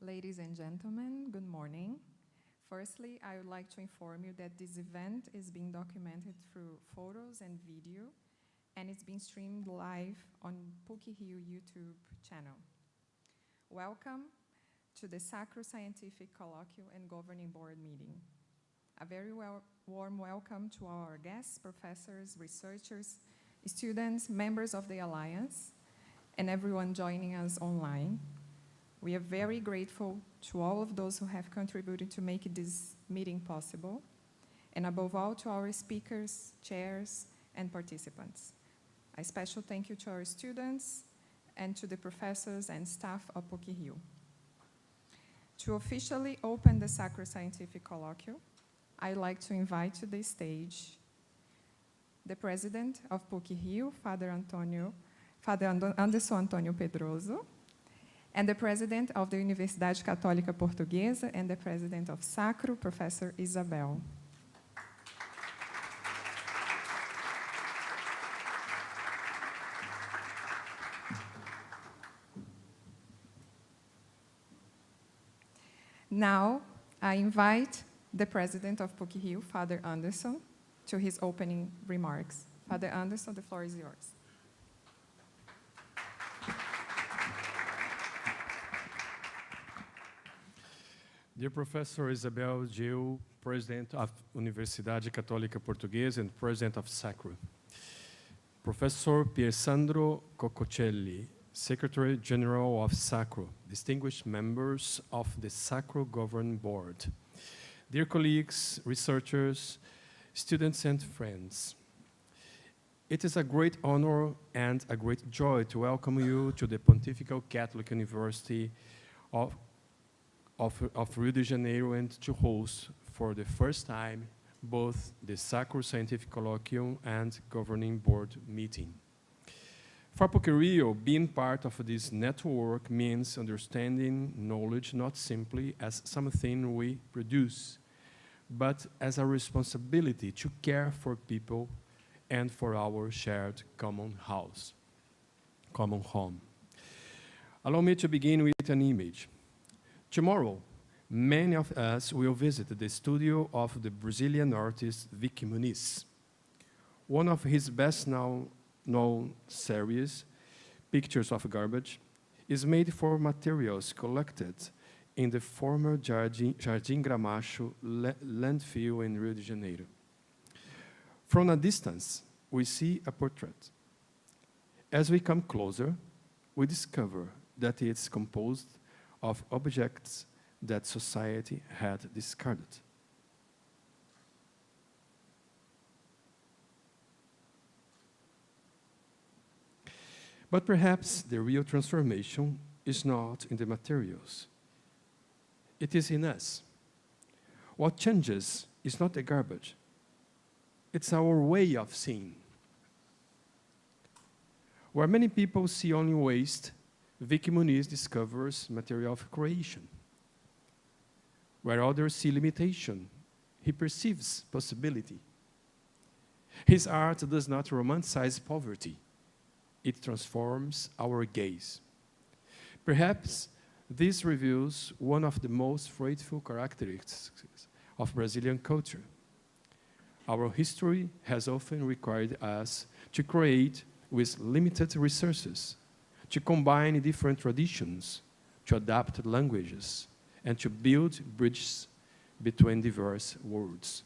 Ladies and gentlemen, good morning. Firstly, I would like to inform you that this event is being documented through photos and video, and it's being streamed live on PUC-Rio YouTube channel. Welcome to the Sacro Scientific Colloquial and Governing Board meeting. A very warm welcome to our guests, professors, researchers, students, members of the Alliance, and everyone joining us online. We are very grateful to all of those who have contributed to make this meeting possible, and above all to our speakers, chairs, and participants. A special thank you to our students and to the professors and staff of PUC-Rio. To officially open the Sacro Scientific Colloquial, I'd like to invite to the stage the president of PUC-Rio, Father Anderson Antônio Pedroso, and the president of the Universidade Católica Portuguesa and the president of Sacro, Professor Isabel. Now, I invite the president of PUC-Rio, Father Anderson, to his opening remarks. Father Anderson, the floor is yours. Dear Professor Isabel Gil, President of Universidade Católica Portuguesa and President of Sacro. Professor Piersandro Coccocelli, Secretary General of Sacro, distinguished members of the Sacro Governing Board. Dear colleagues, researchers, students and friends. It is a great honor and a great joy to welcome you to the Pontifical Catholic University of Rio de Janeiro and to host for the first time both the Sacro Scientific Colloquium and Governing Board meeting. For PUC-Rio, being part of this network means understanding knowledge not simply as something we produce, but as a responsibility to care for people and for our shared common home. Allow me to begin with an image. Tomorrow, many of us will visit the studio of the Brazilian artist Vicky Muniz. One of his best-known series, Pictures of Garbage, is made for materials collected in the former Jardim Gramacho landfill in Rio de Janeiro. From a distance, we see a portrait. As we come closer, we discover that it's composed of objects that society had discarded. But perhaps the real transformation is not in the materials. It is in us. What changes is not the garbage. It's our way of seeing. Where many people see only waste, Vicky Muniz discovers material of creation. Where others see limitation, he perceives possibility. His art does not romanticize poverty. It transforms our gaze. Perhaps this reveals one of the most faithful characteristics of Brazilian culture. Our history has often required us to create with limited resources, to combine different traditions, to adapt languages, and to build bridges between diverse worlds.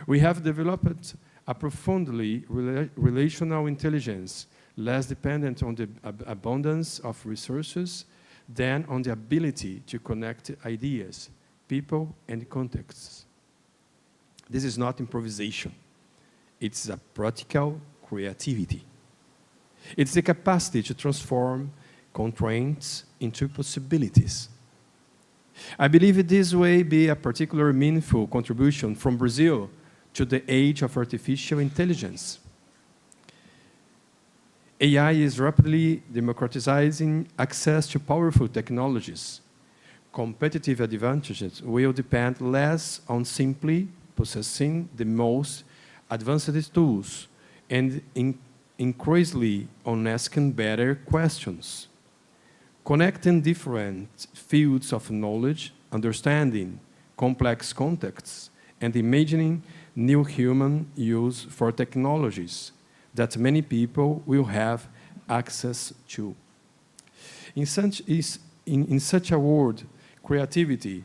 We have developed a profoundly relational intelligence, less dependent on the abundance of resources than on the ability to connect ideas, people, and contexts. This is not improvisation. It's a practical creativity. It's the capacity to transform constraints into possibilities. I believe this way be a particularly meaningful contribution from Brazil to the age of artificial intelligence. AI is rapidly democratizing access to powerful technologies. Competitive advantages will depend less on simply possessing the most advanced tools and increasingly on asking better questions. connecting different fields of knowledge, understanding complex contexts, and imagining new human use for technologies that many people will have access to. In such a world, creativity,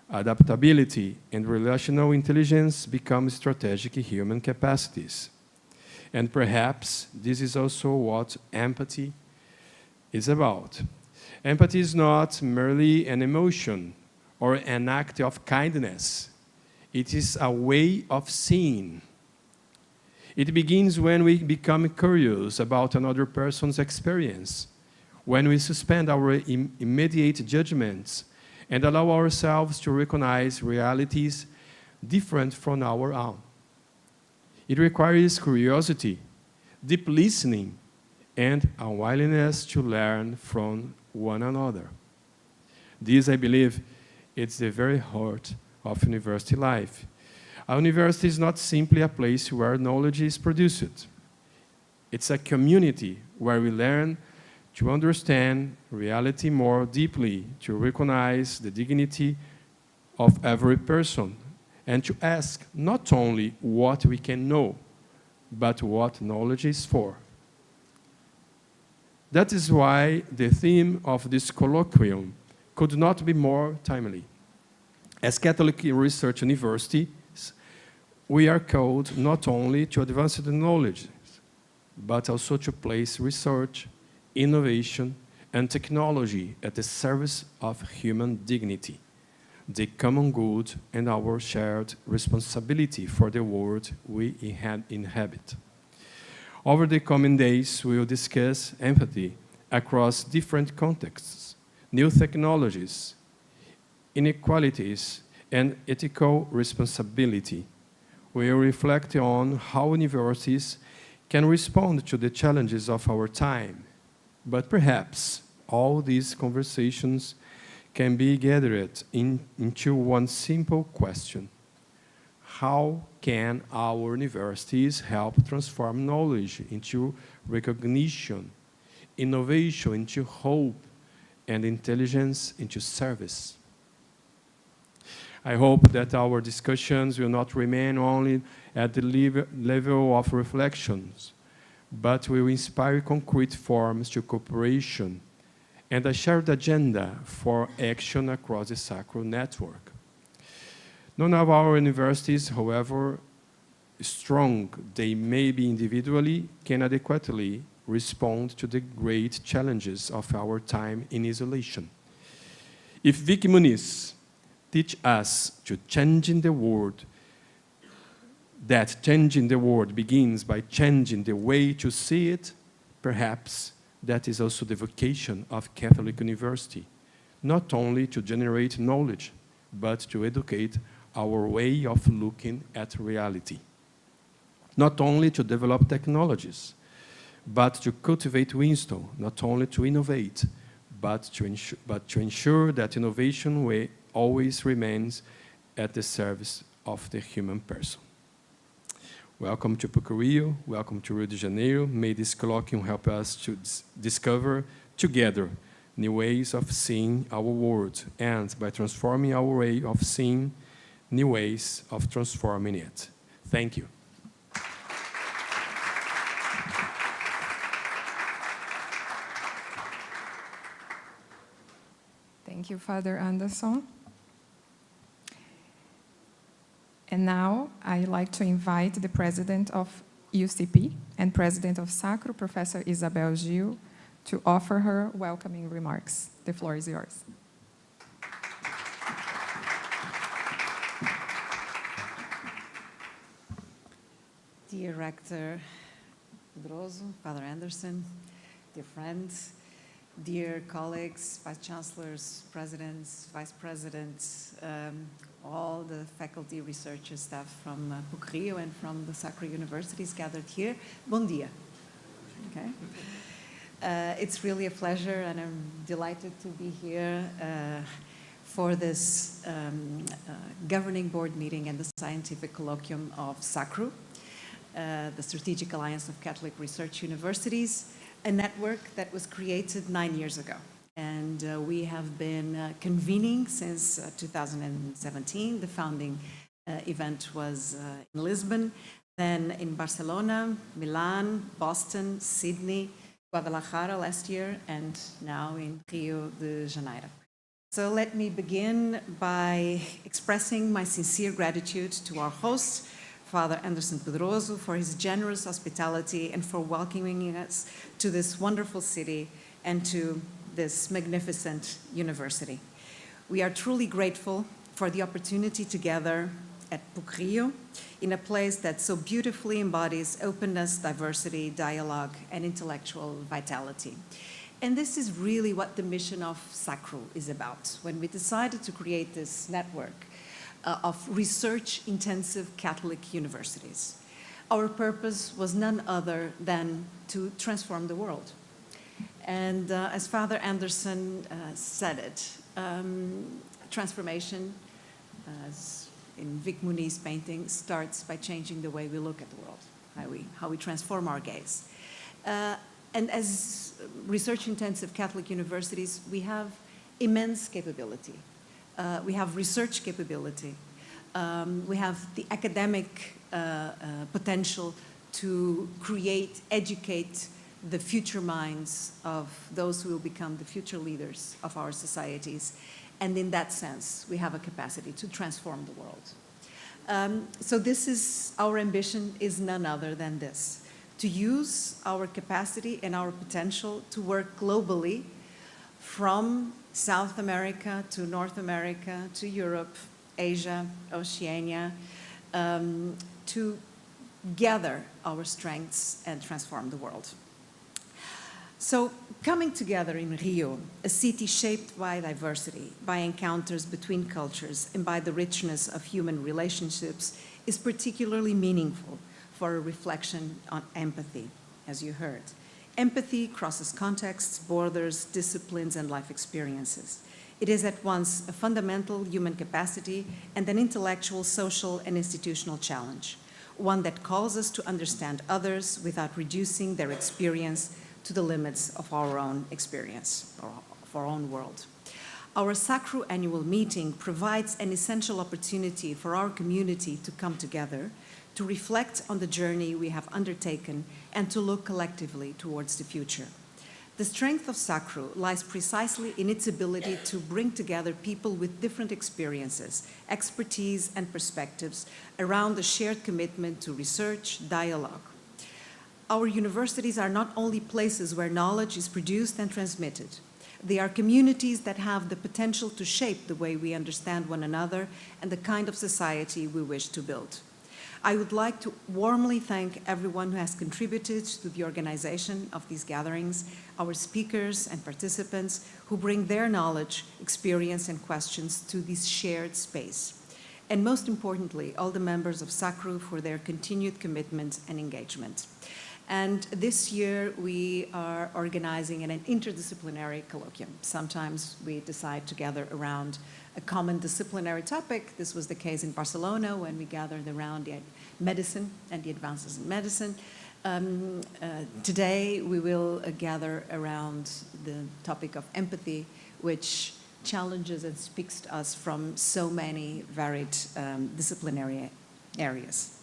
adaptability, and relational intelligence become strategic human capacities. And perhaps this is also what empathy is about. Empathy is not merely an emotion or an act of kindness. It is a way of seeing. It begins when we become curious about another person's experience, when we suspend our immediate judgments and allow ourselves to recognize realities different from our own. It requires curiosity, deep listening, and a willingness to learn from one another. This, I believe, is the very heart of university life. A university is not simply a place where knowledge is produced. It's a community where we learn to understand reality more deeply, to recognize the dignity of every person, and to ask not only what we can know, but what knowledge is for. That is why the theme of this colloquium could not be more timely. As Catholic Research Universities, we are called not only to advance the knowledge, but also to place research, innovation, and technology at the service of human dignity, the common good, and our shared responsibility for the world we inhabit. Over the coming days, we will discuss empathy across different contexts, new technologies, inequalities, and ethical responsibility. We will reflect on how universities can respond to the challenges of our time. But perhaps all these conversations can be gathered into one simple question. How can our universities help transform knowledge into recognition, innovation into hope, and intelligence into service? I hope that our discussions will not remain only at the level of reflections, but will inspire concrete forms to cooperation and a shared agenda for action across the Sacro network. None of our universities, however strong they may be individually, can adequately respond to the great challenges of our time in isolation. If Vicky Muniz teach us to changing the world, that changing the world begins by changing the way to see it, perhaps that is also the vocation of Catholic University, not only to generate knowledge, but to educate our way of looking at reality. Not only to develop technologies, but to cultivate wisdom, not only to innovate, but to ensure that innovation always remains at the service of the human person. Welcome to PUC-Rio, welcome to Rio de Janeiro. May this colloquium help us to discover together new ways of seeing our world, and by transforming our way of seeing, new ways of transforming it. Thank you. Thank you, Father Anderson. And now I'd like to invite the president of UCP and president of Sacro, Professor Isabel Gil, to offer her welcoming remarks. The floor is yours. Dear Rector Pedroso, Father Anderson, dear friends, dear colleagues, vice chancellors, presidents, vice presidents, all the faculty, researchers, staff from PUC-Rio and from the Sacro Universities gathered here. Bom dia. Okay. It's really a pleasure, and I'm delighted to be here for this governing board meeting and the scientific colloquium of Sacro, the Strategic Alliance of Catholic Research Universities, a network that was created 9 years ago. and we have been convening since 2017. The founding event was in Lisbon, then in Barcelona, Milan, Boston, Sydney, Guadalajara last year, and now in Rio de Janeiro. So let me begin by expressing my sincere gratitude to our host, Father Anderson Pedroso, for his generous hospitality and for welcoming us to this wonderful city and to this magnificent university. We are truly grateful for the opportunity to gather at PUC-Rio in a place that so beautifully embodies openness, diversity, dialogue, and intellectual vitality. And this is really what the mission of SACRU is about. When we decided to create this network of research-intensive Catholic universities, our purpose was none other than to transform the world. And as Father Anderson said it, transformation, as in Vic Muni's painting, starts by changing the way we look at the world, how we transform our gaze. And as research-intensive Catholic universities, we have immense capability. We have research capability. We have the academic potential to create, educate the future minds of those who will become the future leaders of our societies. And in that sense, we have a capacity to transform the world. So this is, our ambition is none other than this: to use our capacity and our potential to work globally, from South America to North America to Europe, Asia, Oceania, to gather our strengths and transform the world. So, coming together in Rio, a city shaped by diversity, by encounters between cultures, and by the richness of human relationships, is particularly meaningful for a reflection on empathy, as you heard. Empathy crosses contexts, borders, disciplines, and life experiences. It is at once a fundamental human capacity and an intellectual, social, and institutional challenge, one that calls us to understand others without reducing their experience to the limits of our own experience, or of our own world. Our SACRU annual meeting provides an essential opportunity for our community to come together, to reflect on the journey we have undertaken, and to look collectively towards the future. The strength of SACRU lies precisely in its ability to bring together people with different experiences, expertise, and perspectives around a shared commitment to research, dialogue. Our universities are not only places where knowledge is produced and transmitted. They are communities that have the potential to shape the way we understand one another and the kind of society we wish to build. I would like to warmly thank everyone who has contributed to the organization of these gatherings, our speakers and participants who bring their knowledge, experience, and questions to this shared space. And most importantly, all the members of SACRU for their continued commitment and engagement. And this year, we are organizing an interdisciplinary colloquium. Sometimes we decide to gather around a common disciplinary topic. This was the case in Barcelona when we gathered around the medicine and the advances in medicine. Today, we will gather around the topic of empathy, which challenges and speaks to us from so many varied disciplinary areas.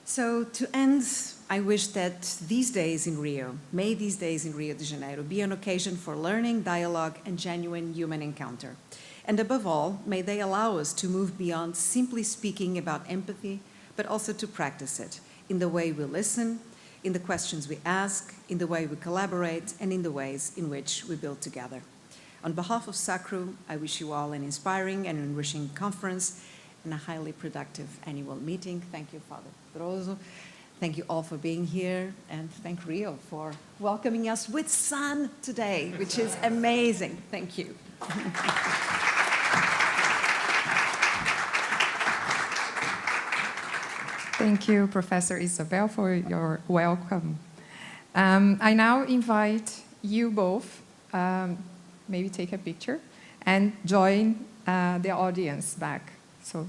So to end, I wish that these days in Rio, may these days in Rio de Janeiro be an occasion for learning, dialogue, and genuine human encounter. And above all, may they allow us to move beyond simply speaking about empathy, but also to practice it in the way we listen, in the questions we ask, in the way we collaborate, and in the ways in which we build together. On behalf of SACRU, I wish you all an inspiring and enriching conference and a highly productive annual meeting. Thank you, Father Pedroso. Thank you all for being here, and thank Rio for welcoming us with sun today, which is amazing. Thank you. Thank you, Professor Isabel, for your welcome. I now invite you both, maybe take a picture, and join the audience back. So.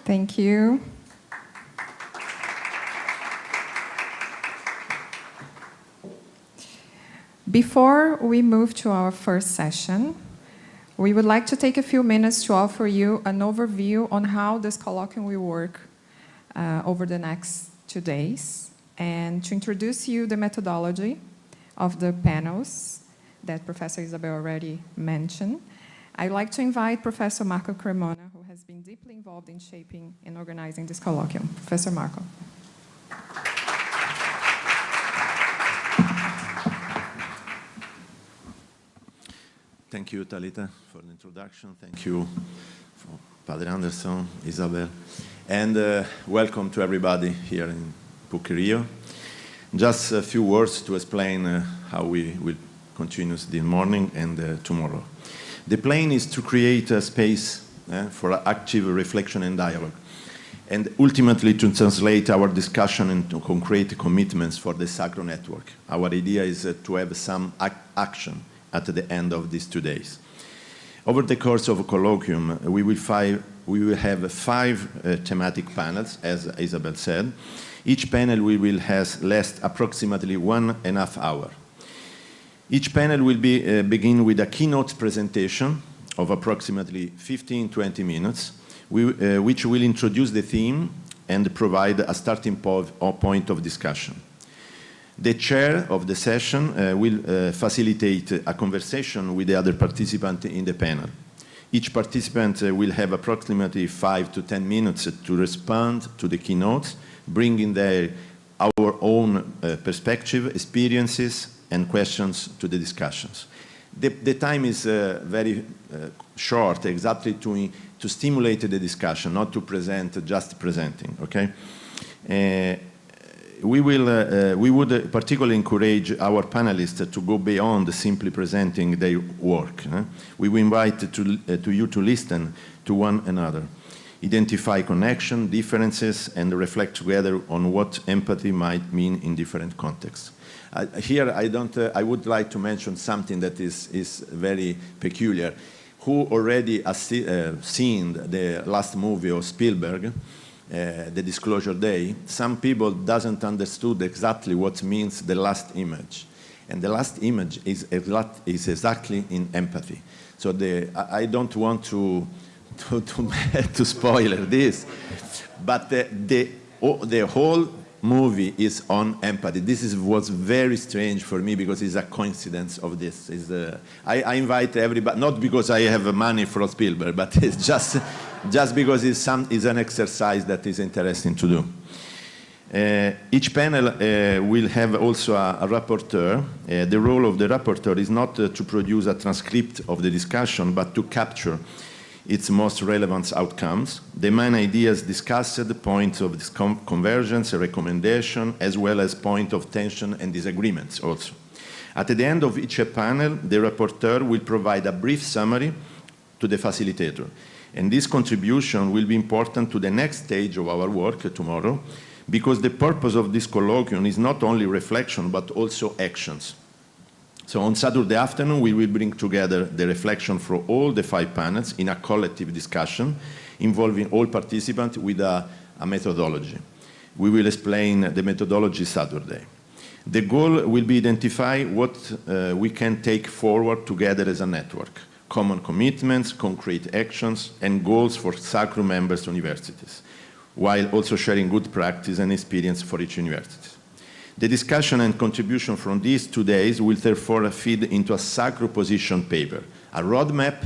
Thank you. Before we move to our first session, we would like to take a few minutes to offer you an overview on how this colloquium will work over the next 2 days, and to introduce you the methodology of the panels that Professor Isabel already mentioned. I'd like to invite Professor Marco Cremona, who has been deeply involved in shaping and organizing this colloquium. Professor Marco. Thank you, Talita, for the introduction. Thank you, for Padre Anderson, Isabel, and welcome to everybody here in PUC-Rio. Just a few words to explain how we will continue this morning and tomorrow. The plan is to create a space for active reflection and dialogue, and ultimately to translate our discussion into concrete commitments for the Sacro Network. Our idea is to have some action at the end of these 2 days. Over the course of a colloquium, we will have 5 thematic panels, as Isabel said. Each panel will last approximately 1.5 hours. Each panel will begin with a keynote presentation of approximately 15-20 minutes, which will introduce the theme and provide a starting point of discussion. The chair of the session will facilitate a conversation with the other participants in the panel. Each participant will have approximately 5 to 10 minutes to respond to the keynotes, bringing our own perspective, experiences, and questions to the discussions. The time is very short, exactly to stimulate the discussion, not to present, just presenting, okay? We would particularly encourage our panelists to go beyond simply presenting their work. We will invite you to listen to one another, identify connection, differences, and reflect together on what empathy might mean in different contexts. Here, I would like to mention something that is very peculiar. Who already has seen the last movie of Spielberg, The Disclosure Day, some people doesn't understood exactly what means the last image. And the last image is exactly in empathy. So I don't want to spoil this, but the whole movie is on empathy. This was very strange for me because it's a coincidence of this. I invite everybody, not because I have money from Spielberg, but it's just because it's an exercise that is interesting to do. Each panel will have also a rapporteur. The role of the rapporteur is not to produce a transcript of the discussion, but to capture its most relevant outcomes, the main ideas discussed, the points of convergence, recommendation, as well as point of tension and disagreements also. At the end of each panel, the rapporteur will provide a brief summary to the facilitator. And this contribution will be important to the next stage of our work tomorrow, because the purpose of this colloquium is not only reflection, but also actions. So on Saturday afternoon, we will bring together the reflection for all the 5 panels in a collective discussion involving all participants with a methodology. We will explain the methodology Saturday. The goal will be identify what we can take forward together as a network, common commitments, concrete actions, and goals for Sacro members universities, while also sharing good practice and experience for each university. The discussion and contribution from these 2 days will therefore feed into a Sacro position paper, a roadmap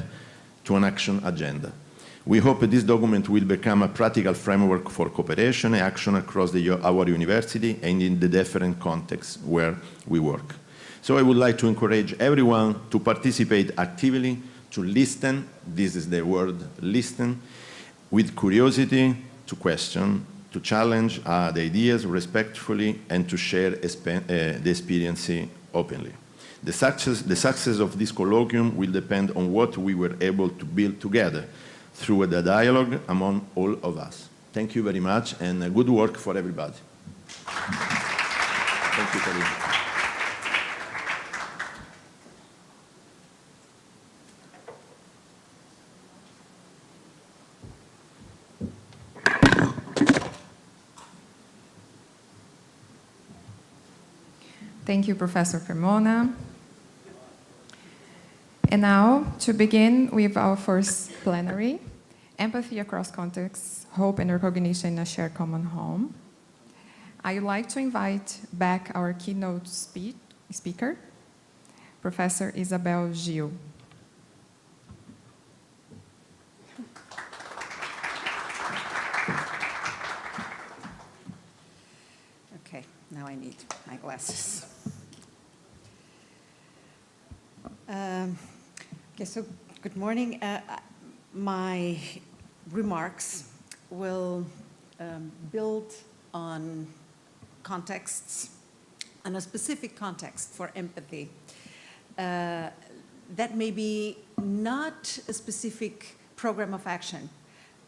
to an action agenda. We hope this document will become a practical framework for cooperation and action across our university and in the different contexts where we work. So I would like to encourage everyone to participate actively, to listen, this is the word, listen, with curiosity, to question, to challenge the ideas respectfully, and to share the experience openly. The success of this colloquium will depend on what we were able to build together through the dialogue among all of us. Thank you very much, and good work for everybody. Thank you, Karina. Thank you, Professor Cremona. And now, to begin with our first plenary, Empathy Across Contexts, Hope and Recognition in a Shared Common Home. I would like to invite back our keynote speaker, Professor Isabel Gil. Okay, now I need my glasses. Okay, so good morning. My remarks will build on contexts, on a specific context for empathy. That may be not a specific program of action,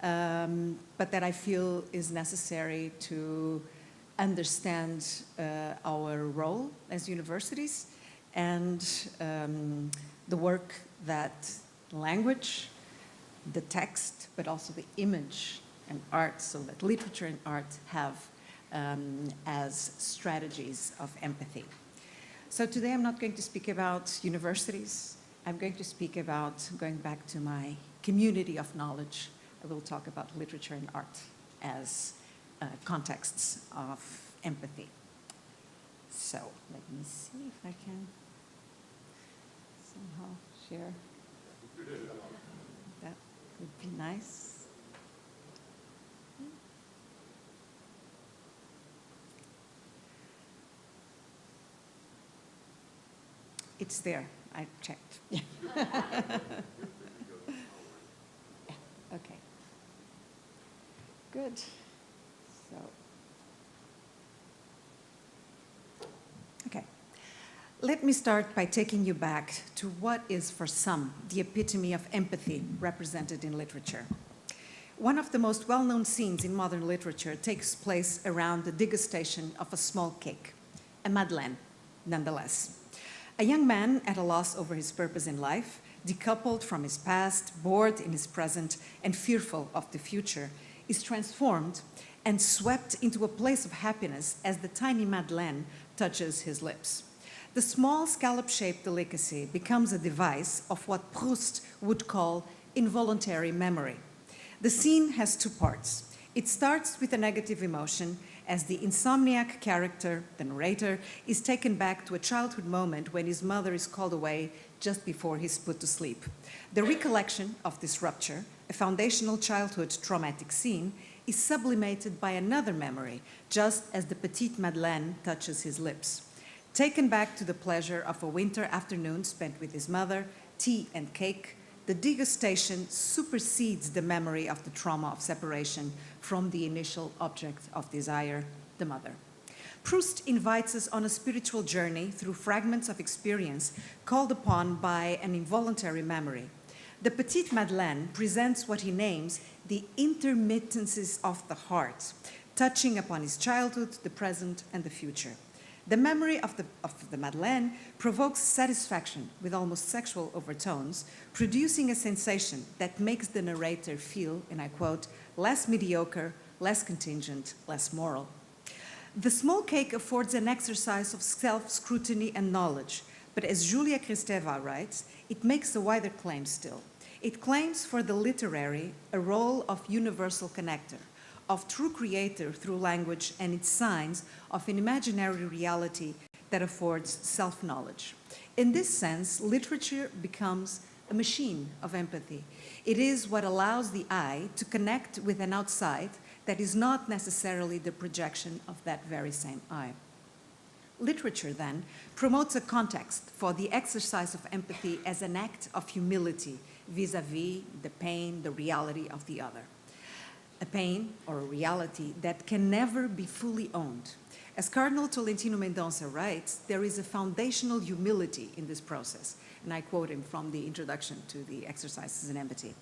but that I feel is necessary to understand our role as universities and the work that language, the text, but also the image and art, so that literature and art have as strategies of empathy. So today I'm not going to speak about universities. I'm going to speak about going back to my community of knowledge. I will talk about literature and art as contexts of empathy. So let me see if I can somehow share. That would be nice. It's there. I checked. Yeah. Okay. Good. So. Okay. Let me start by taking you back to what is, for some, the epitome of empathy represented in literature. One of the most well-known scenes in modern literature takes place around the degustation of a small cake, a madeleine, nonetheless. A young man at a loss over his purpose in life, decoupled from his past, bored in his present, and fearful of the future, is transformed and swept into a place of happiness as the tiny madeleine touches his lips. The small scallop-shaped delicacy becomes a device of what Proust would call involuntary memory. The scene has two parts. It starts with a negative emotion as the insomniac character, the narrator, is taken back to a childhood moment when his mother is called away just before he's put to sleep. The recollection of this rupture, a foundational childhood traumatic scene, is sublimated by another memory, just as the petite Madeleine touches his lips. Taken back to the pleasure of a winter afternoon spent with his mother, tea and cake, the degustation supersedes the memory of the trauma of separation from the initial object of desire, the mother. Proust invites us on a spiritual journey through fragments of experience called upon by an involuntary memory. The Petite Madeleine presents what he names the intermittences of the heart, touching upon his childhood, the present, and the future. The memory of the Madeleine provokes satisfaction with almost sexual overtones, producing a sensation that makes the narrator feel, and I quote, less mediocre, less contingent, less moral. The small cake affords an exercise of self-scrutiny and knowledge, but as Julia Kristeva writes, it makes a wider claim still. It claims for the literary a role of universal connector, of true creator through language and its signs of an imaginary reality that affords self-knowledge. In this sense, literature becomes a machine of empathy. It is what allows the eye to connect with an outside that is not necessarily the projection of that very same eye. Literature, then, promotes a context for the exercise of empathy as an act of humility vis-à-vis the pain, the reality of the other. A pain or a reality that can never be fully owned. As Cardinal Tolentino Mendonça writes, there is a foundational humility in this process, and I quote him from the introduction to the exercises in empathy.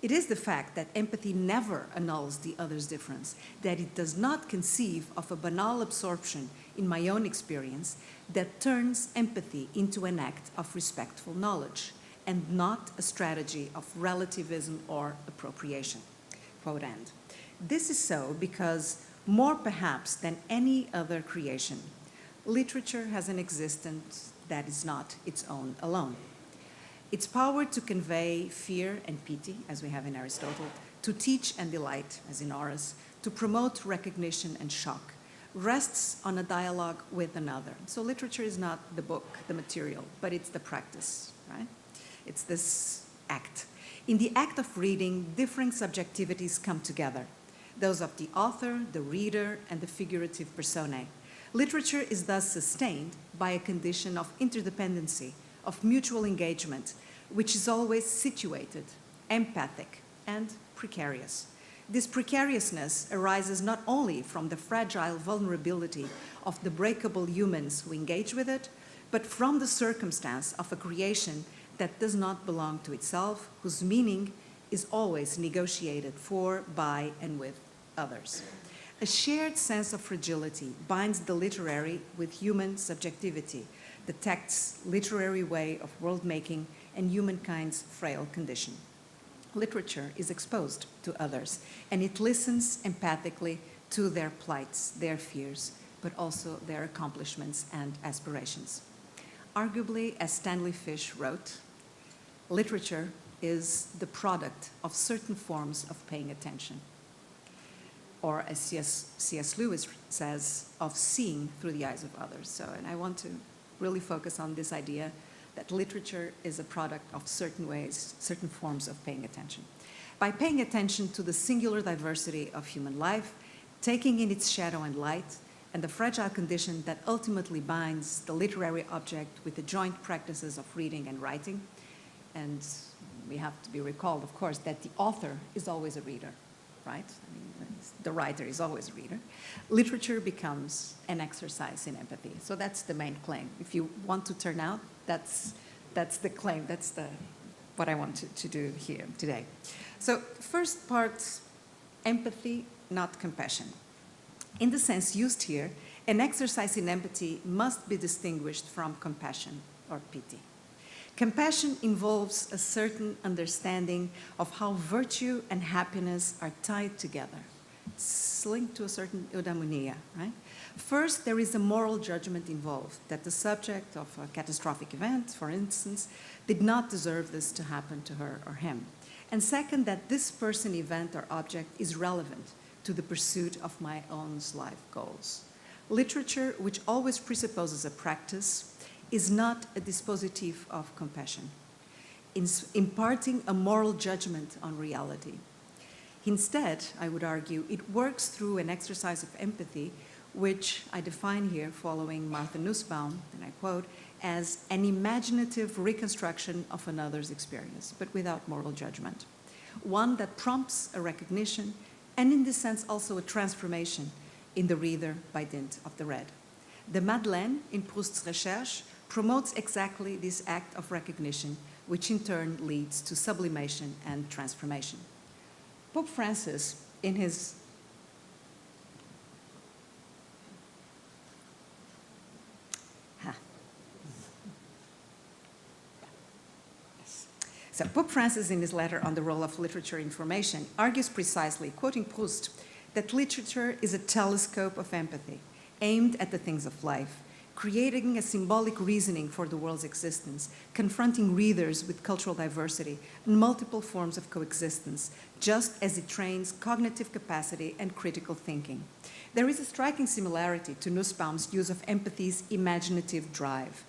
It is the fact that empathy never annuls the other's difference, that it does not conceive of a banal absorption in my own experience, that turns empathy into an act of respectful knowledge, and not a strategy of relativism or appropriation. Quote end. This is so because, more perhaps than any other creation, literature has an existence that is not its own alone. Its power to convey fear and pity, as we have in Aristotle, to teach and delight, as in Horace, to promote recognition and shock, rests on a dialogue with another. So literature is not the book, the material, but it's the practice, right? It's this act. In the act of reading, differing subjectivities come together, those of the author, the reader, and the figurative personae. Literature is thus sustained by a condition of interdependency, of mutual engagement, which is always situated, empathic, and precarious. This precariousness arises not only from the fragile vulnerability of the breakable humans who engage with it, but from the circumstance of a creation that does not belong to itself, whose meaning is always negotiated for, by, and with others. A shared sense of fragility binds the literary with human subjectivity, the text's literary way of world-making and humankind's frail condition. Literature is exposed to others, and it listens empathically to their plights, their fears, but also their accomplishments and aspirations. Arguably, as Stanley Fish wrote, literature is the product of certain forms of paying attention. Or as C.S. Lewis says, of seeing through the eyes of others. So, and I want to really focus on this idea that literature is a product of certain ways, certain forms of paying attention. By paying attention to the singular diversity of human life, taking in its shadow and light, and the fragile condition that ultimately binds the literary object with the joint practices of reading and writing, and we have to be recalled, of course, that the author is always a reader, right? I mean, the writer is always a reader. Literature becomes an exercise in empathy. So that's the main claim. If you want to turn out, that's the claim. That's what I want to do here today. So first part, empathy, not compassion. In the sense used here, an exercise in empathy must be distinguished from compassion or pity. Compassion involves a certain understanding of how virtue and happiness are tied together. It's linked to a certain eudaimonia, right? First, there is a moral judgment involved, that the subject of a catastrophic event, for instance, did not deserve this to happen to her or him. And second, that this person, event, or object is relevant to the pursuit of my own life goals. Literature, which always presupposes a practice, is not a dispositif of compassion, imparting a moral judgment on reality. Instead, I would argue, it works through an exercise of empathy, which I define here following Martha Nussbaum, and I quote, as an imaginative reconstruction of another's experience, but without moral judgment. One that prompts a recognition, and in this sense also a transformation in the reader by dint of the read. The Madeleine, in Proust's Recherche, promotes exactly this act of recognition, which in turn leads to sublimation and transformation. Pope Francis, in his So Pope Francis, in his letter on the role of literature in formation, argues precisely, quoting Proust, that literature is a telescope of empathy, aimed at the things of life, creating a symbolic reasoning for the world's existence, confronting readers with cultural diversity and multiple forms of coexistence, just as it trains cognitive capacity and critical thinking. There is a striking similarity to Nussbaum's use of empathy's imaginative drive,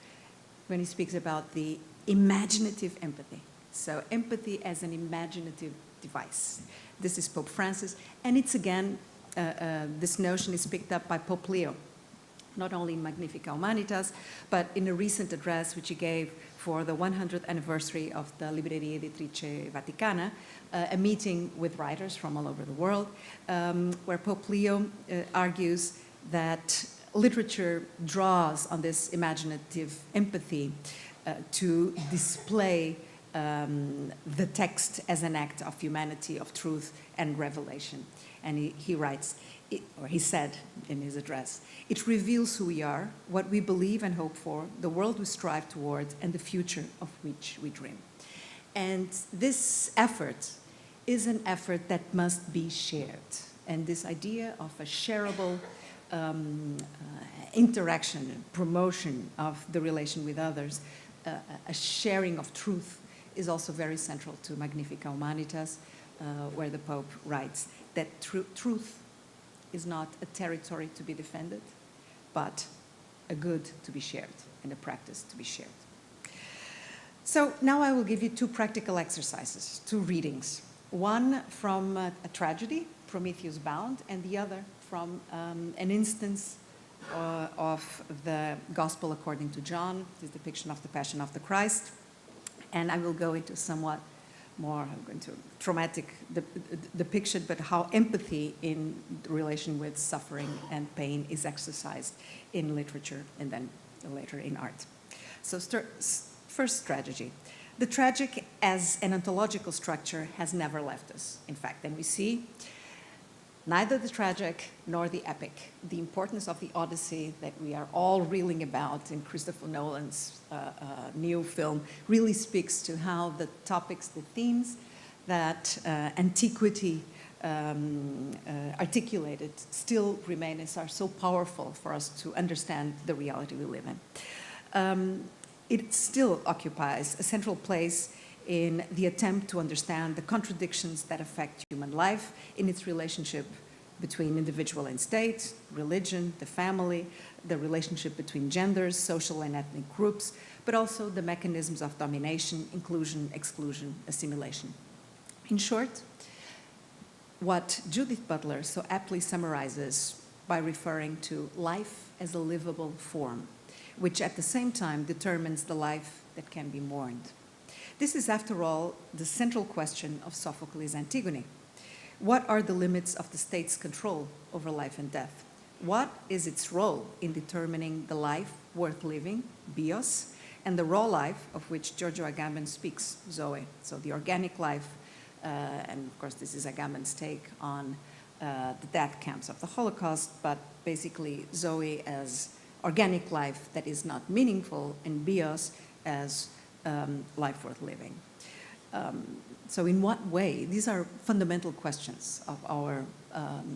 when he speaks about the imaginative empathy. So empathy as an imaginative device. This is Pope Francis, and it's again, this notion is picked up by Pope Leo, not only in Magnifica Humanitas, but in a recent address which he gave for the 100th anniversary of the Libreria Editrice Vaticana, a meeting with writers from all over the world, where Pope Leo argues that literature draws on this imaginative empathy to display the text as an act of humanity, of truth and revelation. And he writes, or he said in his address, it reveals who we are, what we believe and hope for, the world we strive towards, and the future of which we dream. And this effort is an effort that must be shared. And this idea of a shareable interaction, promotion of the relation with others, a sharing of truth is also very central to Magnifica Humanitas, where the Pope writes that truth is not a territory to be defended, but a good to be shared and a practice to be shared. So now I will give you two practical exercises, two readings. One from a tragedy, Prometheus Bound, and the other from an instance of the Gospel according to John, this depiction of the Passion of the Christ. And I will go into somewhat more, I'm going to traumatic depiction, but how empathy in relation with suffering and pain is exercised in literature and then later in art. So first tragedy. The tragic as an ontological structure has never left us, in fact. And we see neither the tragic nor the epic. The importance of the Odyssey that we are all reeling about in Christopher Nolan's new film really speaks to how the topics, the themes that antiquity articulated still remain and are so powerful for us to understand the reality we live in. It still occupies a central place in the attempt to understand the contradictions that affect human life in its relationship between individual and state, religion, the family, the relationship between genders, social and ethnic groups, but also the mechanisms of domination, inclusion, exclusion, assimilation. In short, what Judith Butler so aptly summarizes by referring to life as a livable form, which at the same time determines the life that can be mourned. This is, after all, the central question of Sophocles' Antigone. What are the limits of the state's control over life and death? What is its role in determining the life worth living, bios, and the raw life of which Giorgio Agamben speaks, Zoe? So the organic life, and of course this is Agamben's take on the death camps of the Holocaust, but basically Zoe as organic life that is not meaningful, and bios as life worth living. So in what way, these are fundamental questions of our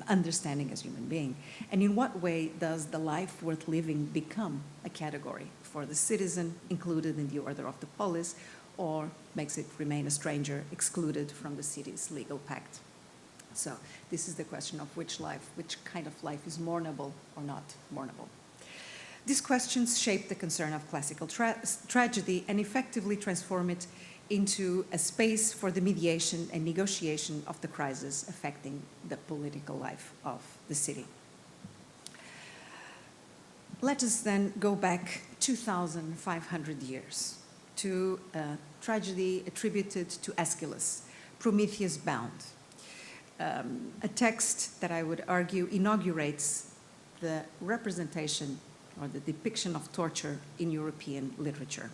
understanding as human being, and in what way does the life worth living become a category for the citizen included in the order of the polis, or makes it remain a stranger excluded from the city's legal pact? So this is the question of which kind of life is mournable or not mournable. These questions shape the concern of classical tragedy and effectively transform it into a space for the mediation and negotiation of the crisis affecting the political life of the city. Let us then go back 2,500 years to a tragedy attributed to Aeschylus, Prometheus Bound, a text that I would argue inaugurates the representation or the depiction of torture in European literature.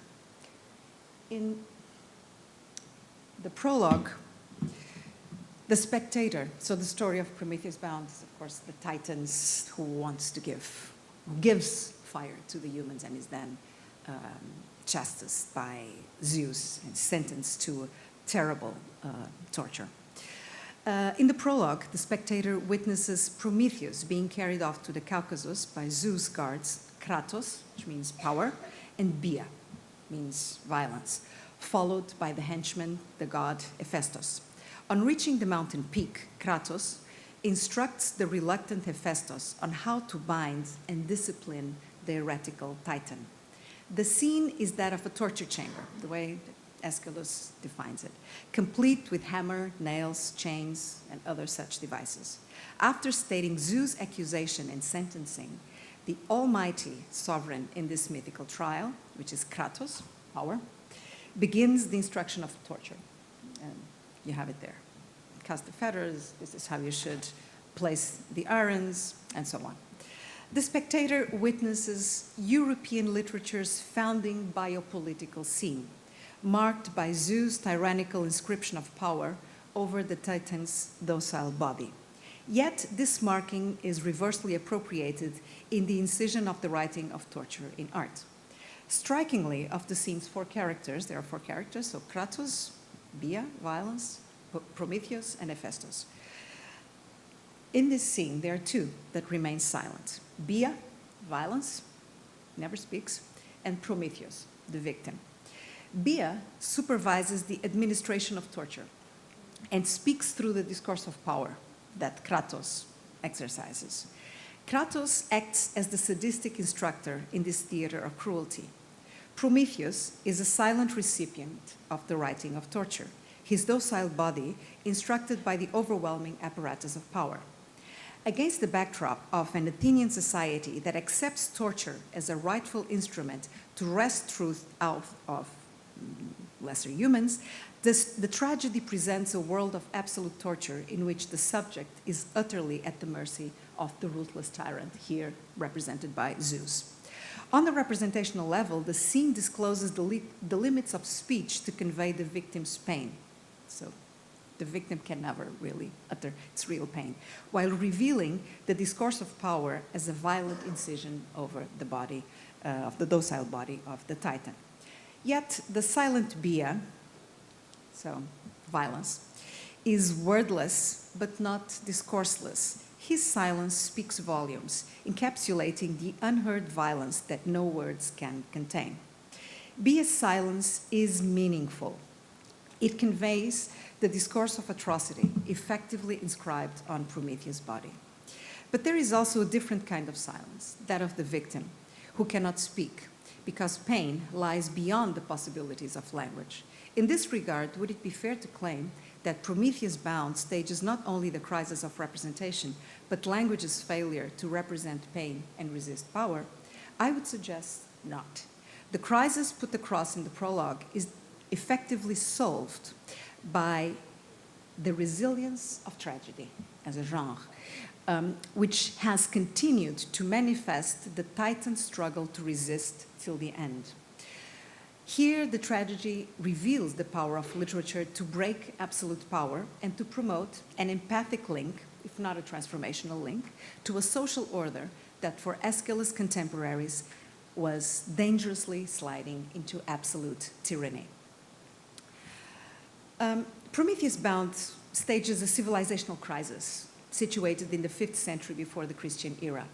In the prologue, the spectator, so the story of Prometheus Bound is, of course, the Titans who gives fire to the humans and is then chastised by Zeus and sentenced to terrible torture. In the prologue, the spectator witnesses Prometheus being carried off to the Caucasus by Zeus' guards, Kratos, which means power, and Bia, means violence, followed by the henchman, the god Hephaestus. On reaching the mountain peak, Kratos instructs the reluctant Hephaestus on how to bind and discipline the heretical Titan. The scene is that of a torture chamber, the way Aeschylus defines it, complete with hammer, nails, chains, and other such devices. After stating Zeus' accusation and sentencing, the almighty sovereign in this mythical trial, which is Kratos, power, begins the instruction of torture. And you have it there. Cast the fetters, this is how you should place the irons, and so on. The spectator witnesses European literature's founding biopolitical scene, marked by Zeus' tyrannical inscription of power over the Titan's docile body. Yet this marking is reversely appropriated in the incision of the writing of torture in art. Strikingly, of the scene's four characters, there are four characters, so Kratos, Bia, violence, Prometheus, and Hephaestus. In this scene, there are two that remain silent. Bia, violence, never speaks, and Prometheus, the victim. Bia supervises the administration of torture and speaks through the discourse of power that Kratos exercises. Kratos acts as the sadistic instructor in this theater of cruelty. Prometheus is a silent recipient of the writing of torture, his docile body instructed by the overwhelming apparatus of power. Against the backdrop of an Athenian society that accepts torture as a rightful instrument to wrest truth out of lesser humans, the tragedy presents a world of absolute torture in which the subject is utterly at the mercy of the ruthless tyrant, here represented by Zeus. On the representational level, the scene discloses the limits of speech to convey the victim's pain. So the victim can never really utter its real pain, while revealing the discourse of power as a violent incision over the body, of the docile body of the Titan. Yet the silent Bia, so violence, is wordless but not discourseless. His silence speaks volumes, encapsulating the unheard violence that no words can contain. Bia's silence is meaningful. It conveys the discourse of atrocity effectively inscribed on Prometheus' body. But there is also a different kind of silence, that of the victim, who cannot speak, because pain lies beyond the possibilities of language. In this regard, would it be fair to claim that Prometheus Bound stages not only the crisis of representation, but language's failure to represent pain and resist power? I would suggest not. The crisis put across in the prologue is effectively solved by the resilience of tragedy as a genre, which has continued to manifest the Titan's struggle to resist till the end. Here, the tragedy reveals the power of literature to break absolute power and to promote an empathic link, if not a transformational link, to a social order that for Aeschylus' contemporaries was dangerously sliding into absolute tyranny. Prometheus Bound stages a civilizational crisis situated in the 5th century before the Christian era.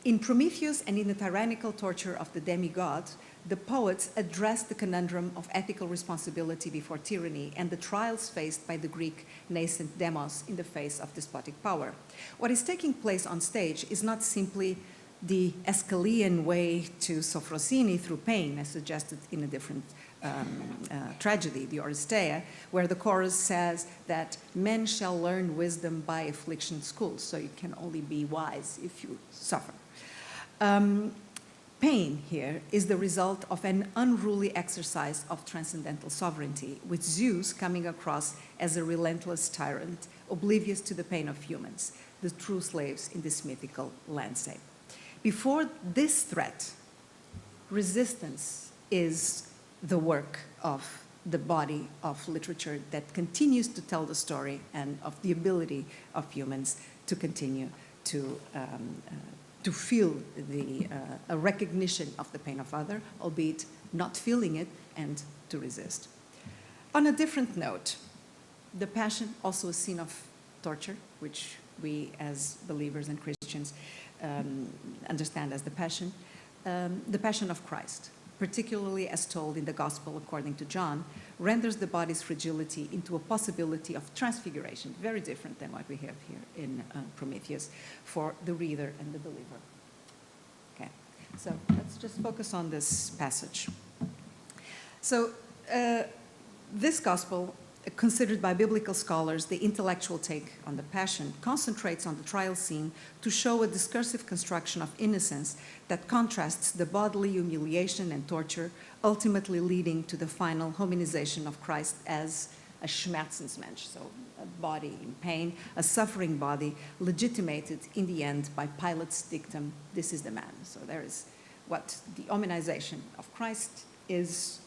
In Prometheus and in the tyrannical torture of the demigod, the poets address the conundrum of ethical responsibility before tyranny and the trials faced by the Greek nascent demos in the face of despotic power. What is taking place on stage is not simply the Aeschylean way to Sophrosine through pain, as suggested in a different tragedy, the Oresteia, where the chorus says that men shall learn wisdom by affliction schools, so you can only be wise if you suffer. Pain here is the result of an unruly exercise of transcendental sovereignty, with Zeus coming across as a relentless tyrant, oblivious to the pain of humans, the true slaves in this mythical landscape. Before this threat, resistance is the work of the body of literature that continues to tell the story and of the ability of humans to continue to feel a recognition of the pain of other, albeit not feeling it, and to resist. On a different note, the Passion, also a scene of torture, which we as believers and Christians understand as the Passion of Christ, particularly as told in the Gospel according to John, renders the body's fragility into a possibility of transfiguration, very different than what we have here in Prometheus, for the reader and the believer. Okay, so let's just focus on this passage. So this Gospel, considered by biblical scholars the intellectual take on the Passion, concentrates on the trial scene to show a discursive construction of innocence that contrasts the bodily humiliation and torture, ultimately leading to the final hominization of Christ as a Schmerzensmensch, so a body in pain, a suffering body, legitimated in the end by Pilate's dictum, "This is the man." So there is what the hominization of Christ is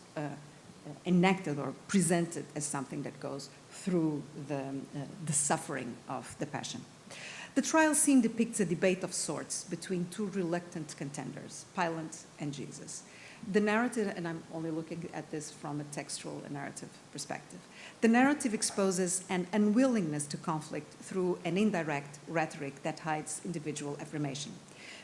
enacted or presented as something that goes through the suffering of the Passion. The trial scene depicts a debate of sorts between two reluctant contenders, Pilate and Jesus. The narrative, and I'm only looking at this from a textual and narrative perspective, the narrative exposes an unwillingness to conflict through an indirect rhetoric that hides individual affirmation.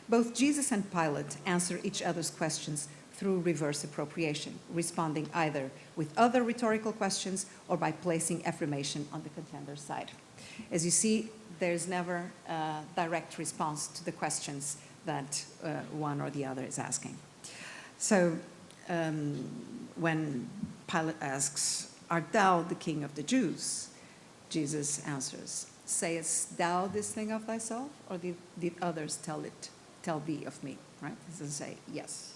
Both Jesus and Pilate answer each other's questions through reverse appropriation, responding either with other rhetorical questions or by placing affirmation on the contender's side. As you see, there's never a direct response to the questions that one or the other is asking. So when Pilate asks, "Art thou the king of the Jews?" Jesus answers, "Sayest thou this thing of thyself, or did others tell thee of me?" Right? He doesn't say, yes.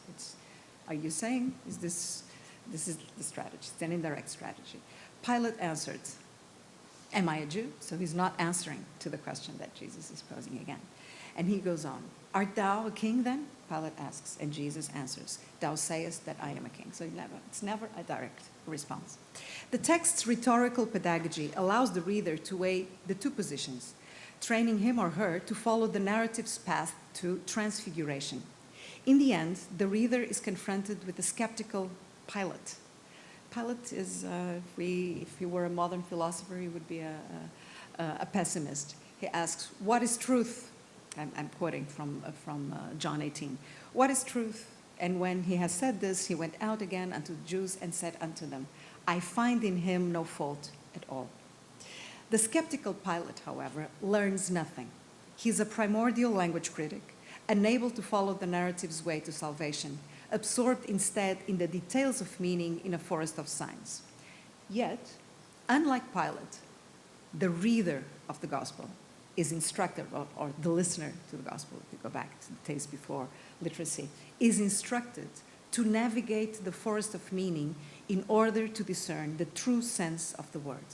Are you saying? This is the strategy. It's an indirect strategy. Pilate answered, "Am I a Jew?" So he's not answering to the question that Jesus is posing again. And he goes on, "Art thou a king then?" Pilate asks, and Jesus answers, "Thou sayest that I am a king." So it's never a direct response. The text's rhetorical pedagogy allows the reader to weigh the two positions, training him or her to follow the narrative's path to transfiguration. In the end, the reader is confronted with a skeptical Pilate. Pilate is, if he were a modern philosopher, he would be a pessimist. He asks, "What is truth?" I'm quoting from John 18. "What is truth?" And when he has said this, he went out again unto the Jews and said unto them, "I find in him no fault at all." The skeptical Pilate, however, learns nothing. He's a primordial language critic, unable to follow the narrative's way to salvation, absorbed instead in the details of meaning in a forest of signs. Yet, unlike Pilate, the reader of the gospel is instructed, or the listener to the gospel, if you go back to the days before literacy, is instructed to navigate the forest of meaning in order to discern the true sense of the word.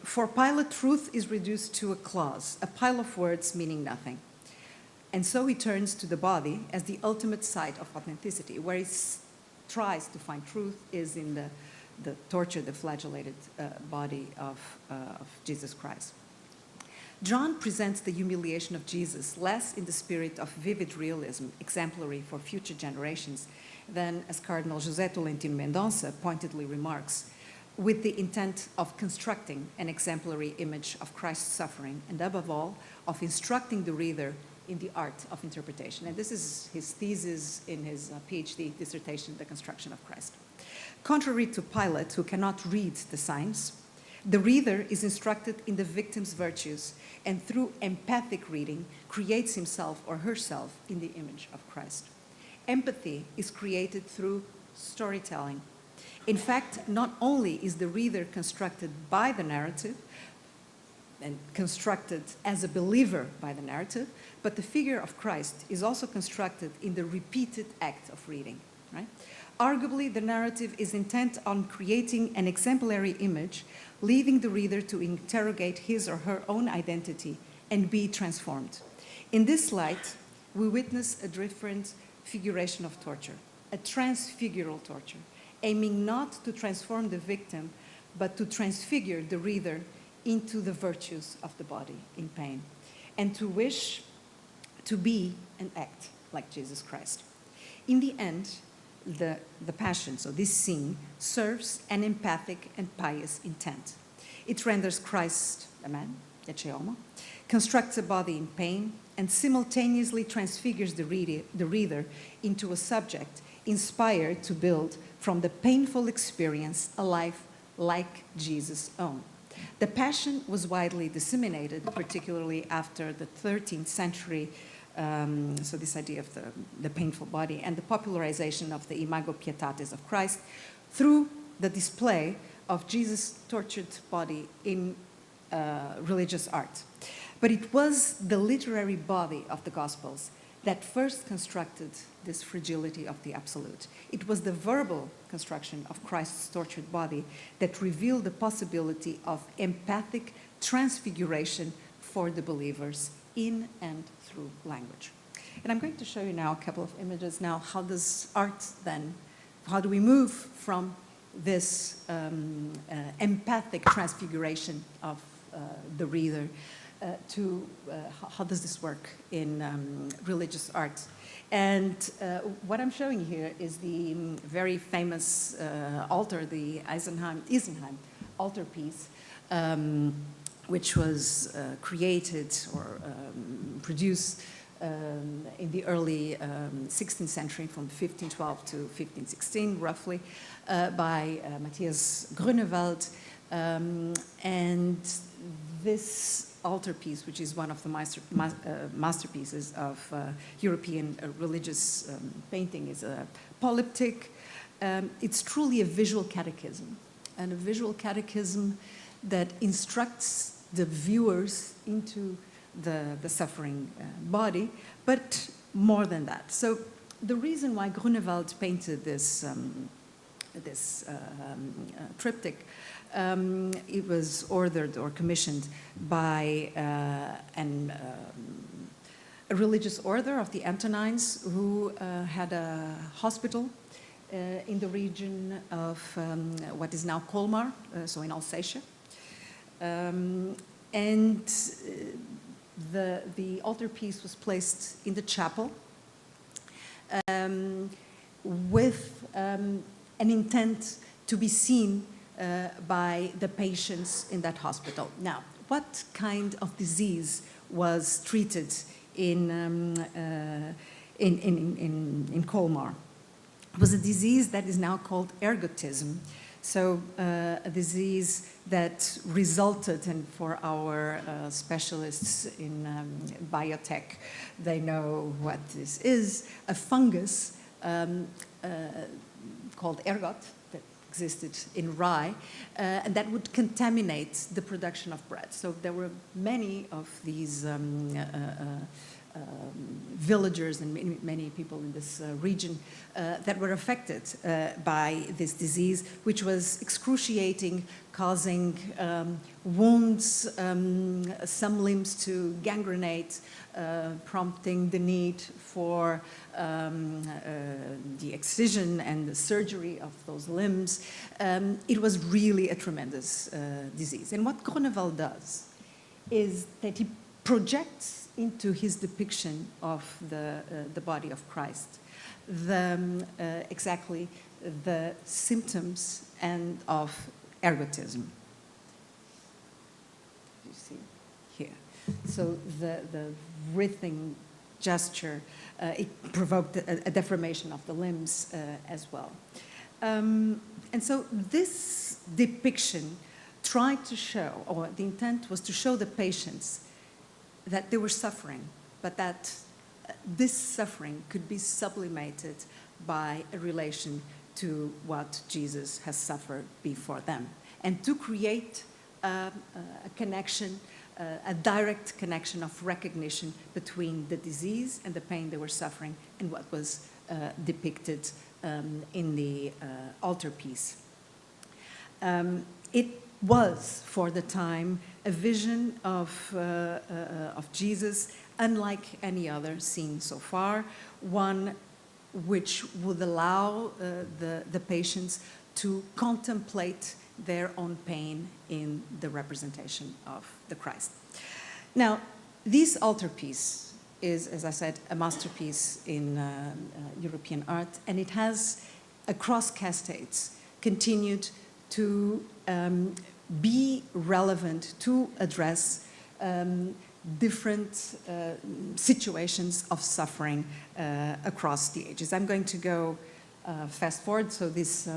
For Pilate, truth is reduced to a clause, a pile of words meaning nothing. And so he turns to the body as the ultimate site of authenticity. Where he tries to find truth is in the tortured, the flagellated body of Jesus Christ. John presents the humiliation of Jesus less in the spirit of vivid realism, exemplary for future generations, than, as Cardinal José Tolentino Mendonça pointedly remarks, with the intent of constructing an exemplary image of Christ's suffering, and above all, of instructing the reader in the art of interpretation. And this is his thesis in his PhD dissertation, The Construction of Christ. Contrary to Pilate, who cannot read the signs, the reader is instructed in the victim's virtues, and through empathic reading, creates himself or herself in the image of Christ. Empathy is created through storytelling. In fact, not only is the reader constructed by the narrative, and constructed as a believer by the narrative, but the figure of Christ is also constructed in the repeated act of reading, right? Arguably, the narrative is intent on creating an exemplary image, leaving the reader to interrogate his or her own identity and be transformed. In this light, we witness a different figuration of torture, a transfigural torture, aiming not to transform the victim, but to transfigure the reader into the virtues of the body in pain, and to wish to be and act like Jesus Christ. In the end, the passion, so this scene, serves an empathic and pious intent. It renders Christ a man, ecce homo, constructs a body in pain, and simultaneously transfigures the reader into a subject inspired to build from the painful experience a life like Jesus' own. The Passion was widely disseminated, particularly after the 13th century, so this idea of the painful body, and the popularization of the Imago Pietatis of Christ through the display of Jesus' tortured body in religious art. But it was the literary body of the Gospels that first constructed this fragility of the absolute. It was the verbal construction of Christ's tortured body that revealed the possibility of empathic transfiguration for the believers in and through language. And I'm going to show you now a couple of images. Now, how does art then, how do we move from this empathic transfiguration of the reader to how does this work in religious art? And what I'm showing here is the very famous altar, the Isenheim altarpiece, which was created or produced in the early 16th century, from 1512 to 1516, roughly, by Matthias Grunewald. And this altarpiece, which is one of the masterpieces of European religious painting, is a polyptych. It's truly a visual catechism, and a visual catechism that instructs the viewers into the suffering body, but more than that. So the reason why Grunewald painted this triptych, it was ordered or commissioned by a religious order of the Antonines who had a hospital in the region of what is now Colmar, so in Alsatia. And the altarpiece was placed in the chapel with an intent to be seen by the patients in that hospital. Now, what kind of disease was treated in Colmar? It was a disease that is now called ergotism. So a disease that resulted, and for our specialists in biotech, they know what this is, a fungus called ergot that existed in rye, and that would contaminate the production of bread. So there were many of these villagers and many people in this region that were affected by this disease, which was excruciating, causing wounds, some limbs to gangrenate, prompting the need for the excision and the surgery of those limbs. It was really a tremendous disease. And what Grunewald does is that he projects into his depiction of the body of Christ exactly the symptoms and of ergotism. You see here. So the writhing gesture, it provoked a deformation of the limbs as well. And so this depiction tried to show, or the intent was to show the patients that they were suffering, but that this suffering could be sublimated by a relation to what Jesus has suffered before them, and to create a connection, a direct connection of recognition between the disease and the pain they were suffering and what was depicted in the altarpiece. It was, for the time, a vision of Jesus unlike any other seen so far, one which would allow the patients to contemplate their own pain in the representation of the Christ. Now, this altarpiece is, as I said, a masterpiece in European art, and it has, across cascades, continued to be relevant to address different situations of suffering across the ages. I'm going to go fast forward. So this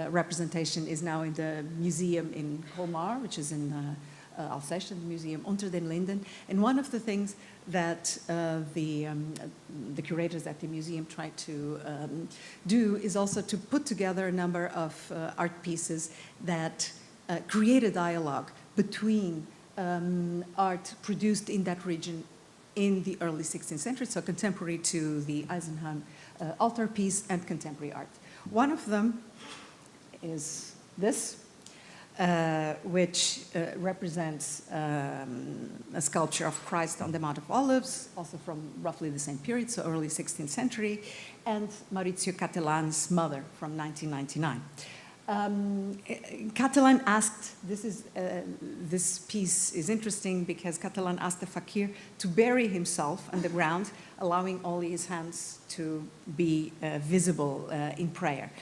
representation is now in the museum in Colmar, which is in Alsatia, the Museum Unter den Linden. And one of the things that the curators at the museum try to do is also to put together a number of art pieces that create a dialogue between art produced in that region in the early 16th century, so contemporary to the Eisenhahn altarpiece and contemporary art. One of them is this, which represents a sculpture of Christ on the Mount of Olives, also from roughly the same period, so early 16th century, and Maurizio Cattelan's Mother from 1999. Cattelan asked, this piece is interesting because Cattelan asked the fakir to bury himself underground, allowing only his hands to be visible in prayer.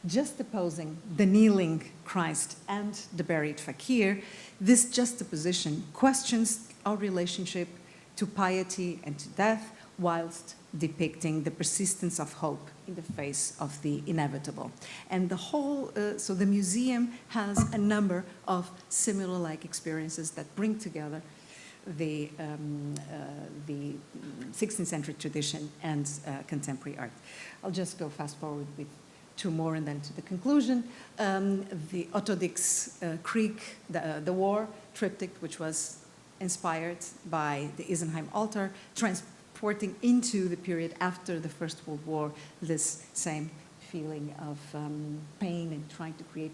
Juxtaposing the kneeling Christ and the buried fakir, this juxtaposition questions our relationship to piety and to death, whilst depicting the persistence of hope in the face of the inevitable. And the whole, so the museum has a number of similar-like experiences that bring together the 16th century tradition and contemporary art. I'll just go fast forward with two more and then to the conclusion. The Otto Dix Krieg, the war triptych, which was inspired by the Isenheim altar, transporting into the period after the First World War this same feeling of pain and trying to create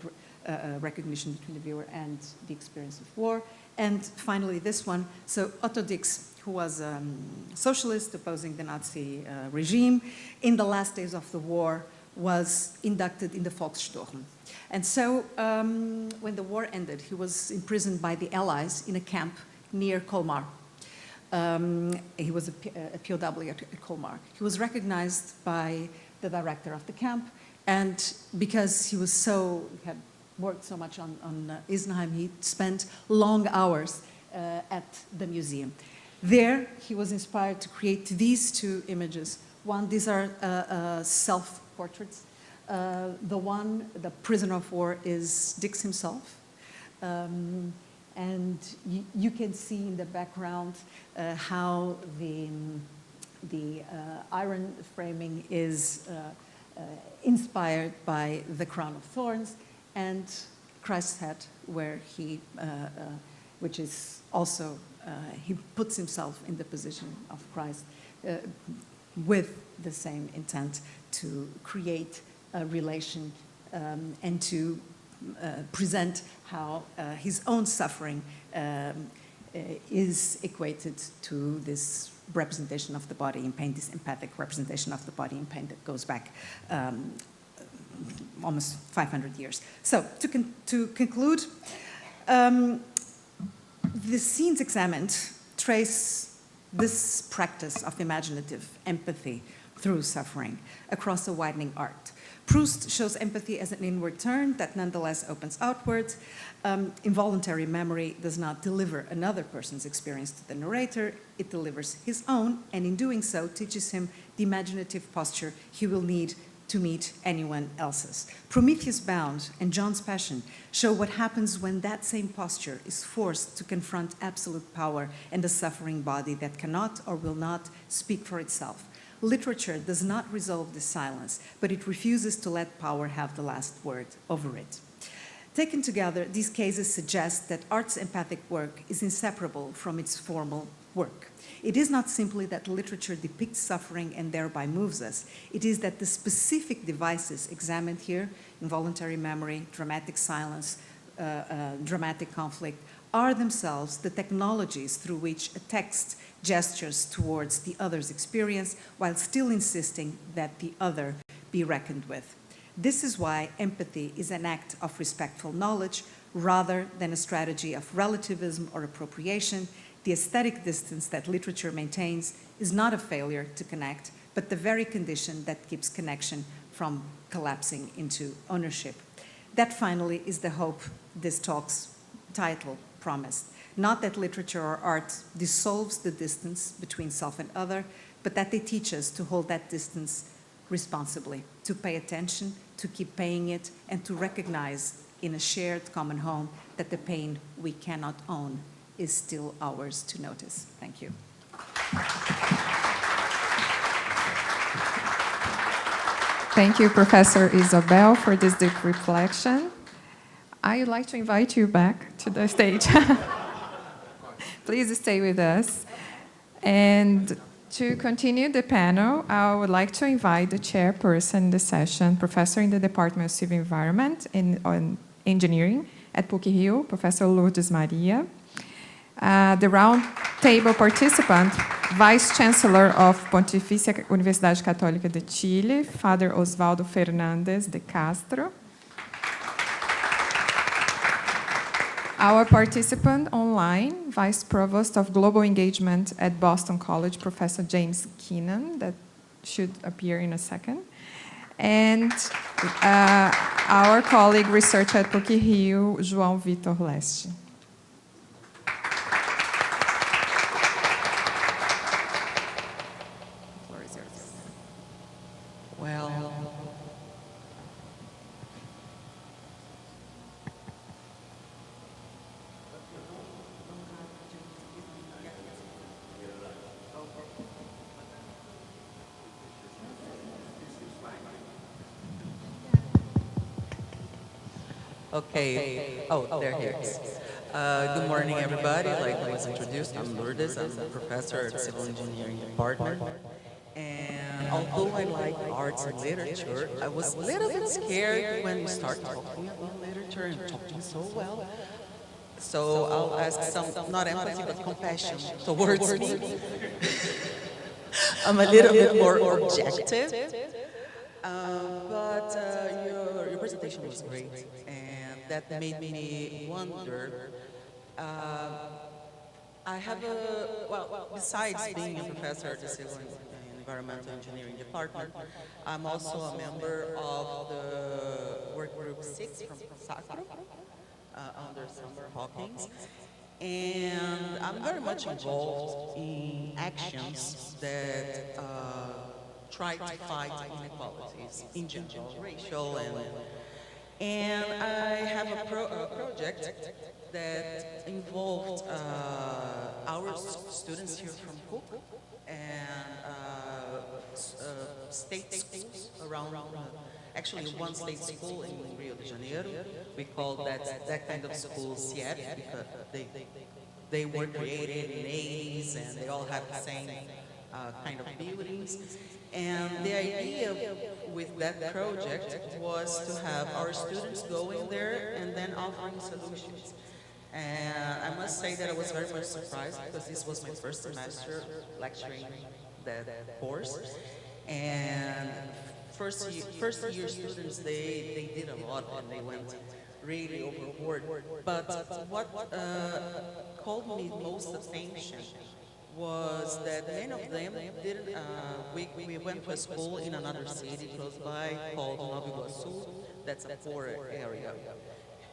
recognition between the viewer and the experience of war. And finally, this one. So Otto Dix, who was a socialist opposing the Nazi regime, in the last days of the war was inducted in the Volkssturm. And so when the war ended, he was imprisoned by the Allies in a camp near Colmar. He was a POW at Colmar. He was recognized by the director of the camp, and because he had worked so much on Isenheim, he spent long hours at the museum. There, he was inspired to create these two images. One, these are self-portraits. The prisoner of war is Dix himself. And you can see in the background how the iron framing is inspired by the crown of thorns and Christ's head, where which is also, he puts himself in the position of Christ with the same intent to create a relation and to present how his own suffering is equated to this representation of the body in pain, this empathic representation of the body in pain that goes back almost 500 years. So to conclude, the scenes examined trace this practice of imaginative empathy through suffering across a widening art. Proust shows empathy as an inward turn that nonetheless opens outwards. Involuntary memory does not deliver another person's experience to the narrator, it delivers his own, and in doing so teaches him the imaginative posture he will need to meet anyone else's. Prometheus Bound and John's Passion show what happens when that same posture is forced to confront absolute power and a suffering body that cannot or will not speak for itself. Literature does not resolve this silence, but it refuses to let power have the last word over it. Taken together, these cases suggest that art's empathic work is inseparable from its formal work. It is not simply that literature depicts suffering and thereby moves us. It is that the specific devices examined here, involuntary memory, dramatic silence, dramatic conflict, are themselves the technologies through which a text gestures towards the other's experience while still insisting that the other be reckoned with. This is why empathy is an act of respectful knowledge rather than a strategy of relativism or appropriation. The aesthetic distance that literature maintains is not a failure to connect, but the very condition that keeps connection from collapsing into ownership. That finally is the hope this talk's title promised. Not that literature or art dissolves the distance between self and other, but that they teach us to hold that distance responsibly, to pay attention, to keep paying it, and to recognize in a shared common home that the pain we cannot own is still ours to notice. Thank you. Thank you, Professor Isabel, for this deep reflection. I would like to invite you back to the stage. Please stay with us. And to continue the panel, I would like to invite the chairperson in the session, professor in the Department of Civil Environment and Engineering at PUC-Rio, Professor Lourdes Maria. The round table participant, Vice Chancellor of Pontifícia Universidade Católica de Chile, Father Osvaldo Fernandes de Castro. Our participant online, Vice Provost of Global Engagement at Boston College, Professor James Keenan, that should appear in a second. And our colleague, researcher at PUC-Rio, João Vitor Leste. Okay. Oh, there he is. Good morning, everybody. Like I was introduced, I'm Lourdes. I'm a professor at Civil Engineering Department. And although I like arts and literature, I was a little bit scared when you start talking about literature and talking so well. So I'll ask some, not empathy, but compassion towards me. I'm a little bit more objective. But your presentation was great, and that made me wonder. I have besides being a professor at the Civil and Environmental Engineering Department, I'm also a member of the work group 6 from Sacro, under Summer Hawkins. And I'm very much involved in actions that try to fight inequalities in general, racial and I have a project that involved our students here from PUC and state schools around, actually one state school in Rio de Janeiro. We call that kind of school CIEP because they were created in the 80s and they all have the same kind of buildings. And the idea with that project was to have our students going there and then offering solutions. And I must say that I was very much surprised because this was my first semester lecturing that course. And first year students, they did a lot and they went really overboard. But what called me most attention was that many of them didn't, we went to a school in another city close by called Nova Iguaçu. That's a poor area.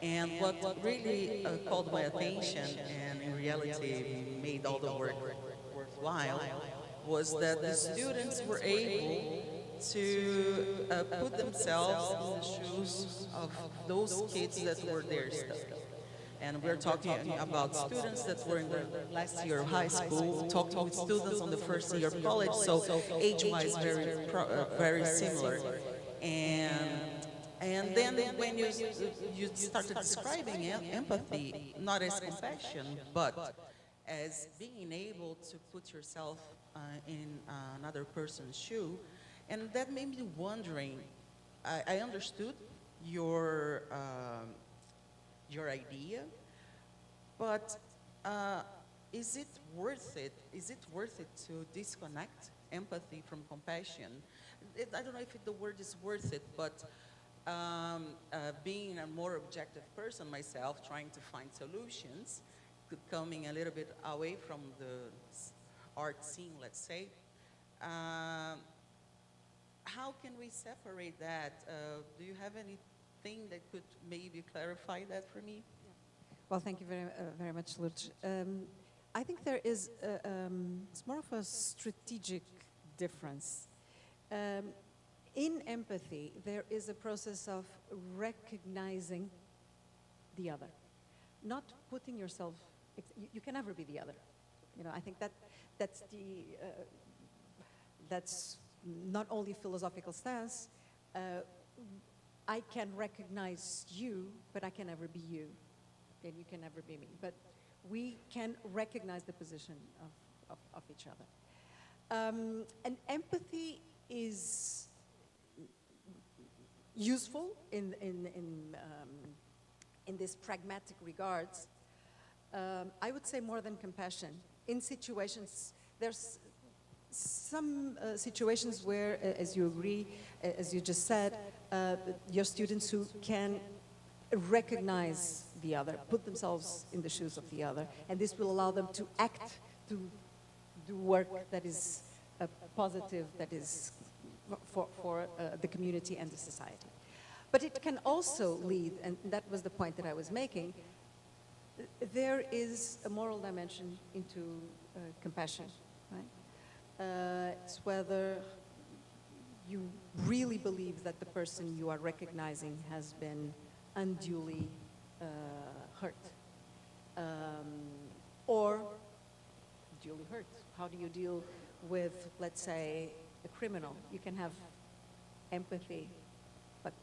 And what really called my attention and in reality made all the work worthwhile was that the students were able to put themselves in the shoes of those kids that were there studying. And we're talking about students that were in the last year of high school, talking with students on the first year of college, so age-wise very similar. And then when you started describing empathy, not as compassion, but as being able to put yourself in another person's shoe, and that made me wondering, I understood your idea, but is it worth it? Is it worth it to disconnect empathy from compassion? I don't know if the word is worth it, but being a more objective person myself, trying to find solutions, coming a little bit away from the art scene, let's say, how can we separate that? Do you have anything that could maybe clarify that for me? Well, thank you very much, Lourdes. I think there is, it's more of a strategic difference. In empathy, there is a process of recognizing the other, not putting yourself, you can never be the other. You know, I think that's not only philosophical stance, I can recognize you, but I can never be you, and you can never be me. But we can recognize the position of each other. And empathy is useful in this pragmatic regards. I would say more than compassion. In situations, there's some situations where, as you agree, as you just said, your students who can recognize the other, put themselves in the shoes of the other, and this will allow them to act, to do work that is positive, that is for the community and the society. But it can also lead, and that was the point that I was making, there is a moral dimension into compassion, right? It's whether you really believe that the person you are recognizing has been unduly hurt, or duly hurt. How do you deal with, let's say, a criminal? You can have empathy, but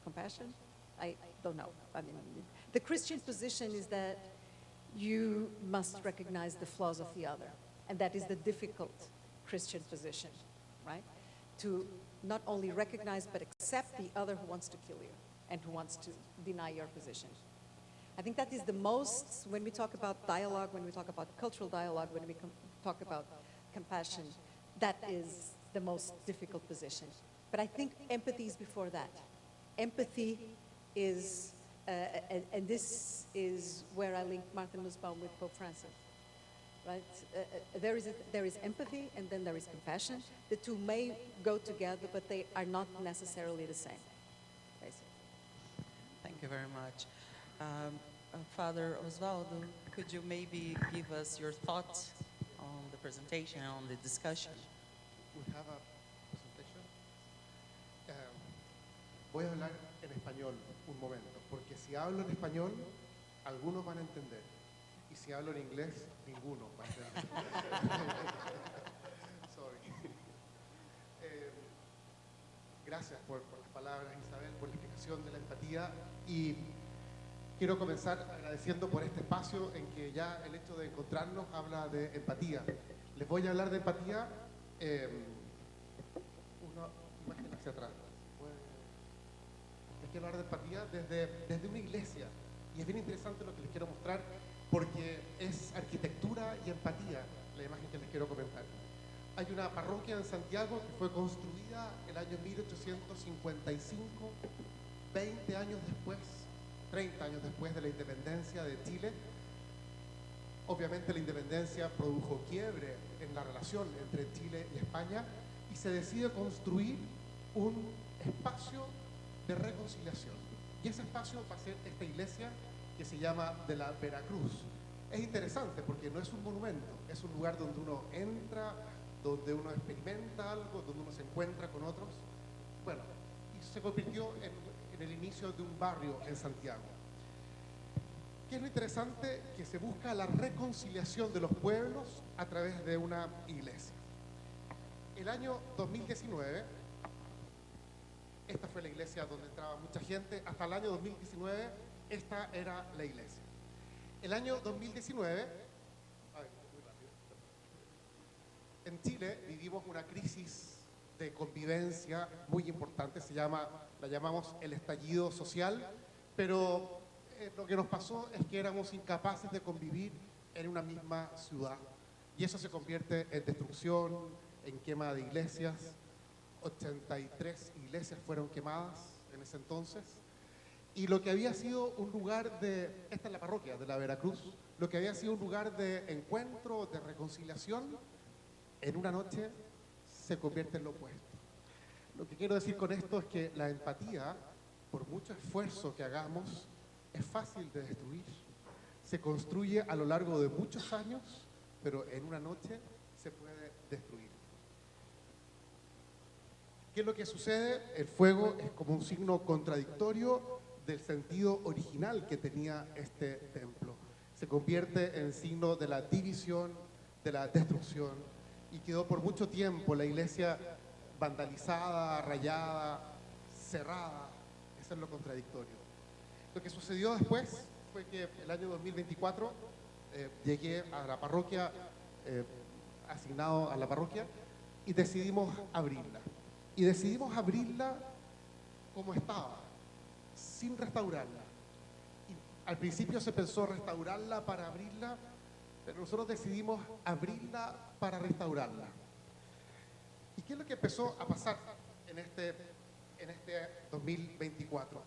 compassion? I don't know. I mean, the Christian position is that you must recognize the flaws of the other, and that is the difficult Christian position, right? To not only recognize but accept the other who wants to kill you and who wants to deny your position. I think that is the most, when we talk about dialogue, when we talk about cultural dialogue, when we talk about compassion, that is the most difficult position. But I think empathy is before that. Empathy is, and this is where I link Martin Nussbaum with Pope Francis, right? There is empathy and then there is compassion. The two may go together, but they are not necessarily the same, basically. Thank you very much. Father Osvaldo, could you maybe give us your thoughts on the presentation, on the discussion? We have a presentation. Voy a hablar en español un momento, porque si hablo en español, algunos van a entender. Y si hablo en inglés, ninguno va a entender. Sorry. Gracias por las palabras, Isabel, por la explicación de la empatía. Y quiero comenzar agradeciendo por este espacio en que ya el hecho de encontrarnos habla de empatía. Les voy a hablar de empatía, una imagen hacia atrás. Les quiero hablar de empatía desde una iglesia. Y es bien interesante lo que les quiero mostrar porque es arquitectura y empatía la imagen que les quiero comentar. Hay una parroquia en Santiago que fue construida el año 1855, 20 años después, 30 años después de la independencia de Chile. Obviamente la independencia produjo quiebre en la relación entre Chile y España y se decide construir un espacio de reconciliación. Y ese espacio va a ser esta iglesia que se llama de la Veracruz. Es interesante porque no es un monumento, es un lugar donde uno entra, donde uno experimenta algo, donde uno se encuentra con otros. Bueno, y se convirtió en el inicio de un barrio en Santiago. ¿Qué es lo interesante? Que se busca la reconciliación de los pueblos a través de una iglesia. El año 2019, esta fue la iglesia donde entraba mucha gente, hasta el año 2019 esta era la iglesia. El año 2019, en Chile vivimos una crisis de convivencia muy importante, la llamamos el estallido social, pero lo que nos pasó es que éramos incapaces de convivir en una misma ciudad. Y eso se convierte en destrucción, en quema de iglesias. 83 iglesias fueron quemadas en ese entonces. Y lo que había sido un lugar esta es la parroquia de la Veracruz, lo que había sido un lugar de encuentro, de reconciliación, en una noche se convierte en lo opuesto. Lo que quiero decir con esto es que la empatía, por mucho esfuerzo que hagamos, es fácil de destruir. Se construye a lo largo de muchos años, pero en una noche se puede destruir. ¿Qué es lo que sucede? El fuego es como un signo contradictorio del sentido original que tenía este templo. Se convierte en signo de la división, de la destrucción, y quedó por mucho tiempo la iglesia vandalizada, rayada, cerrada. Eso es lo contradictorio. Lo que sucedió después fue que el año 2024 llegué a la parroquia, asignado a la parroquia, y decidimos abrirla. Y decidimos abrirla como estaba, sin restaurarla. Y al principio se pensó restaurarla para abrirla, pero nosotros decidimos abrirla para restaurarla. ¿Y qué es lo que empezó a pasar en este 2024?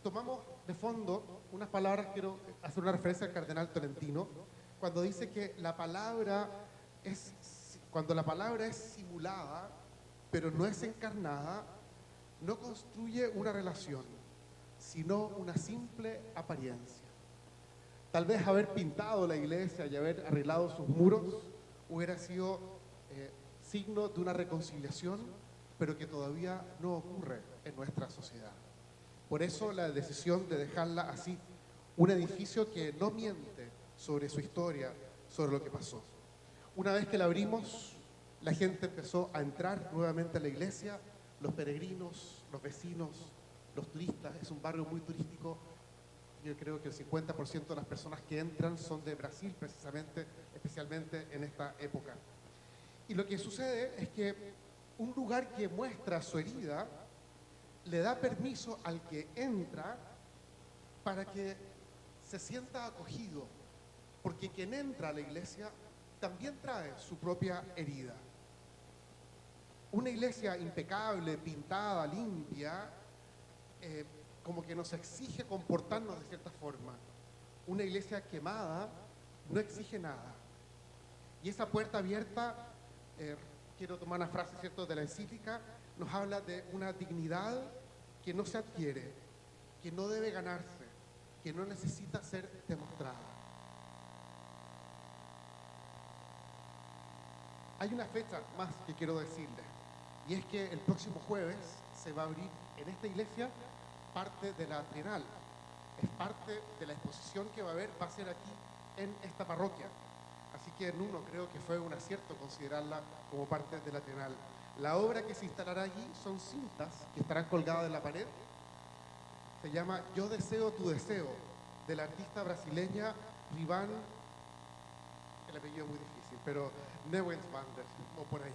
Tomamos de fondo unas palabras, quiero hacer una referencia al cardenal Tolentino, cuando dice que cuando la palabra es simulada, pero no es encarnada, no construye una relación, sino una simple apariencia. Tal vez haber pintado la iglesia y haber arreglado sus muros hubiera sido signo de una reconciliación, pero que todavía no ocurre en nuestra sociedad. Por eso la decisión de dejarla así, un edificio que no miente sobre su historia, sobre lo que pasó. Una vez que la abrimos, la gente empezó a entrar nuevamente a la iglesia, los peregrinos, los vecinos, los turistas. Es un barrio muy turístico. Yo creo que el 50% de las personas que entran son de Brasil, precisamente, especialmente en esta época. Y lo que sucede es que un lugar que muestra su herida le da permiso al que entra para que se sienta acogido, porque quien entra a la iglesia también trae su propia herida. Una iglesia impecable, pintada, limpia, como que nos exige comportarnos de cierta forma. Una iglesia quemada no exige nada. Y esa puerta abierta, quiero tomar una frase, ¿cierto?, de la encíclica, nos habla de una dignidad que no se adquiere, que no debe ganarse, que no necesita ser demostrada. Hay una fecha más que quiero decirles, y es que el próximo jueves se va a abrir en esta iglesia parte de la trienal. Es parte de la exposición que va a ser aquí en esta parroquia. Así que en uno creo que fue un acierto considerarla como parte de la trienal. La obra que se instalará allí son cintas que estarán colgadas en la pared. Se llama Yo deseo tu deseo, de la artista brasileña Rivan, el apellido es muy difícil, pero Neuensbander, o por ahí.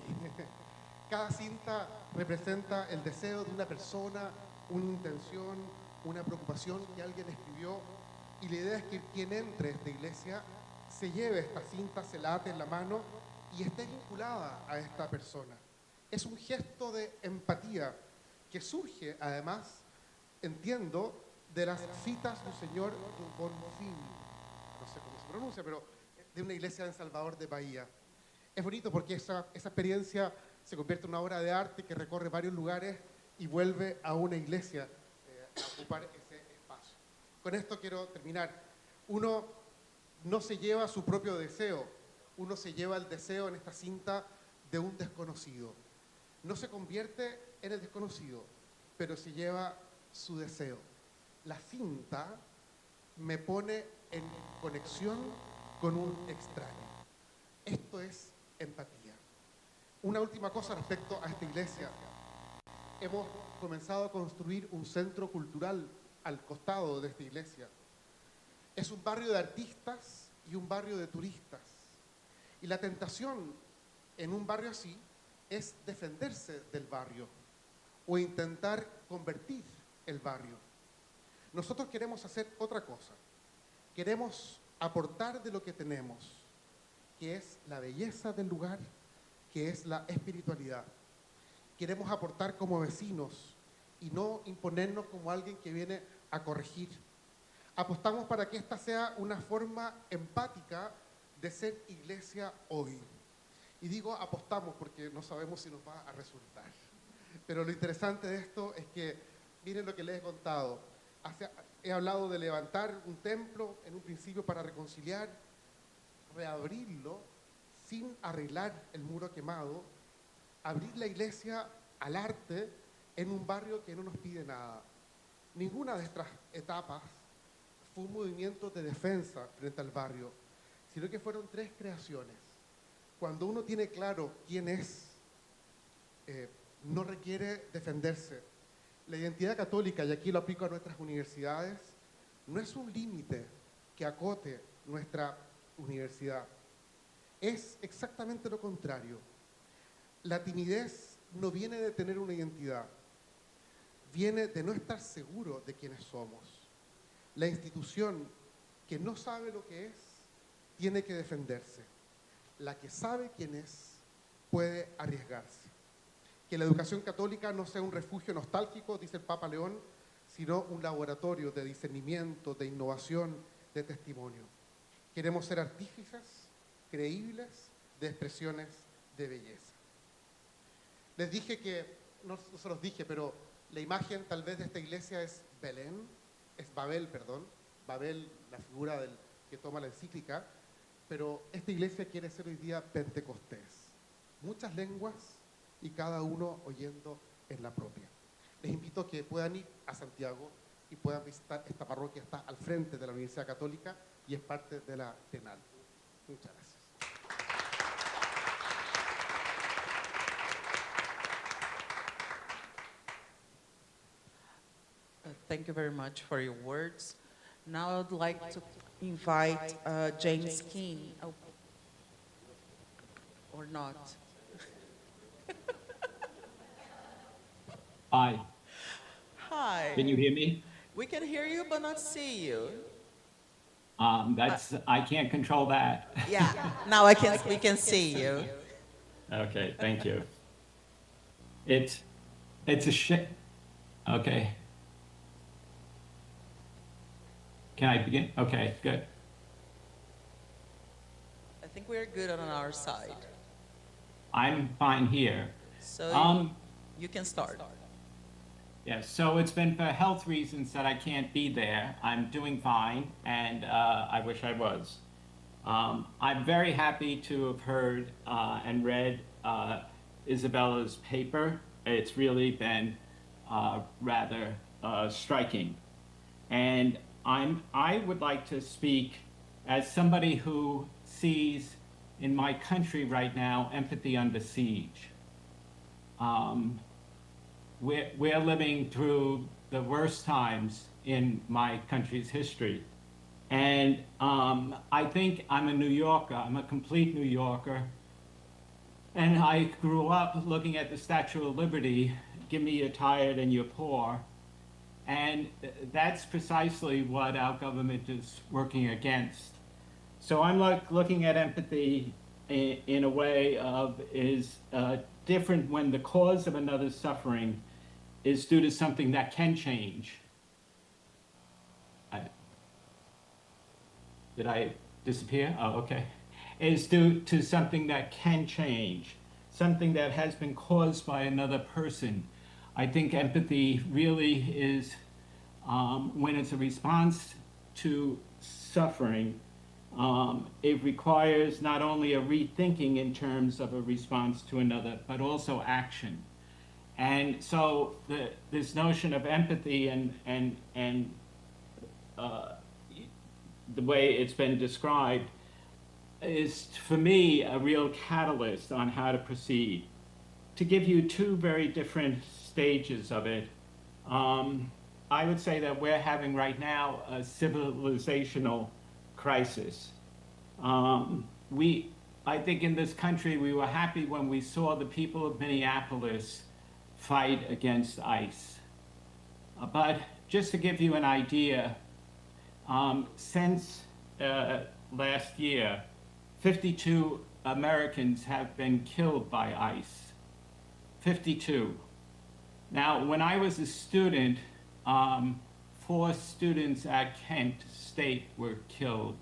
Cada cinta representa el deseo de una persona, una intención, una preocupación que alguien escribió, y la idea es que quien entre a esta iglesia se lleve esta cinta, se la ate en la mano y esté vinculada a esta persona. Es un gesto de empatía que surge, además, entiendo, de las citas del señor Bonfim, no sé cómo se pronuncia, pero de una iglesia en Salvador de Bahía. Es bonito porque esa experiencia se convierte en una obra de arte que recorre varios lugares y vuelve a una iglesia a ocupar ese espacio. Con esto quiero terminar. Uno no se lleva su propio deseo, uno se lleva el deseo en esta cinta de un desconocido. No se convierte en el desconocido, pero se lleva su deseo. La cinta me pone en conexión con un extraño. Esto es empatía. Una última cosa respecto a esta iglesia. Hemos comenzado a construir un centro cultural al costado de esta iglesia. Es un barrio de artistas y un barrio de turistas. Y la tentación en un barrio así es defenderse del barrio o intentar convertir el barrio. Nosotros queremos hacer otra cosa. Queremos aportar de lo que tenemos, que es la belleza del lugar, que es la espiritualidad. Queremos aportar como vecinos y no imponernos como alguien que viene a corregir. Apostamos para que esta sea una forma empática de ser iglesia hoy. Y digo apostamos porque no sabemos si nos va a resultar. Pero lo interesante de esto es que, miren lo que les he contado. He hablado de levantar un templo en un principio para reconciliar, reabrirlo sin arreglar el muro quemado, abrir la iglesia al arte en un barrio que no nos pide nada. Ninguna de estas etapas fue un movimiento de defensa frente al barrio, sino que fueron tres creaciones. Cuando uno tiene claro quién es, no requiere defenderse. La identidad católica, y aquí lo aplico a nuestras universidades, no es un límite que acote nuestra universidad. Es exactamente lo contrario. La timidez no viene de tener una identidad, viene de no estar seguro de quiénes somos. La institución que no sabe lo que es, tiene que defenderse. La que sabe quién es, puede arriesgarse. Que la educación católica no sea un refugio nostálgico, dice el Papa León, sino un laboratorio de discernimiento, de innovación, de testimonio. Queremos ser artífices creíbles de expresiones de belleza. Les dije que, no se los dije, pero la imagen tal vez de esta iglesia es Babel, Babel, la figura que toma la encíclica, pero esta iglesia quiere ser hoy día Pentecostés. Muchas lenguas y cada uno oyendo en la propia. Les invito a que puedan ir a Santiago y puedan visitar esta parroquia, está al frente de la Universidad Católica y es parte de la TENAL. Muchas gracias. Thank you very much for your words. Now I'd like to invite James Keane, or not. Hi, Hi. can you hear me? We can hear you, but not see you. I can't control that. Yeah, now we can see you. Okay, thank you. It's a shit. Okay. Can I begin? Okay, good. I think we're good on our side. I'm fine here. So you can start. Yes, so it's been for health reasons that I can't be there. I'm doing fine, and I wish I was. I'm very happy to have heard and read Isabella's paper. It's really been rather striking. And I would like to speak as somebody who sees in my country right now empathy under siege. We're living through the worst times in my country's history. And I think I'm a New Yorker, I'm a complete New Yorker. And I grew up looking at the Statue of Liberty, give me your tired and your poor. And that's precisely what our government is working against. So I'm looking at empathy in a way of is different when the cause of another's suffering is due to something that can change. Did I disappear? Oh, okay. Is due to something that can change, something that has been caused by another person. I think empathy really is when it's a response to suffering, it requires not only a rethinking in terms of a response to another, but also action. And so this notion of empathy and the way it's been described is, for me, a real catalyst on how to proceed. To give you two very different stages of it, I would say that we're having right now a civilizational crisis. I think in this country we were happy when we saw the people of Minneapolis fight against ICE. But just to give you an idea, since last year, 52 Americans have been killed by ICE. 52. Now, when I was a student, 4 students at Kent State were killed.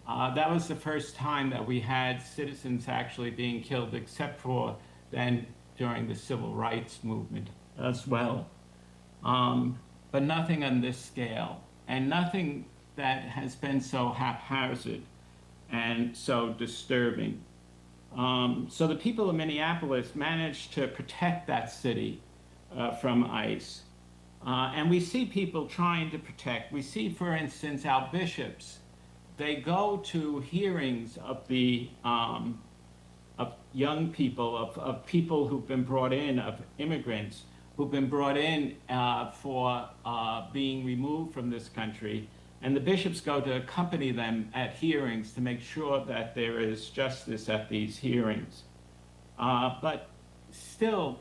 That was the first time that we had citizens actually being killed, except for then during the civil rights movement as well. But nothing on this scale, and nothing that has been so haphazard and so disturbing. So the people of Minneapolis managed to protect that city from ICE. And we see people trying to protect. We see, for instance, our bishops. They go to hearings of the of young people, of people who've been brought in, of immigrants who've been brought in for being removed from this country. And the bishops go to accompany them at hearings to make sure that there is justice at these hearings. But still,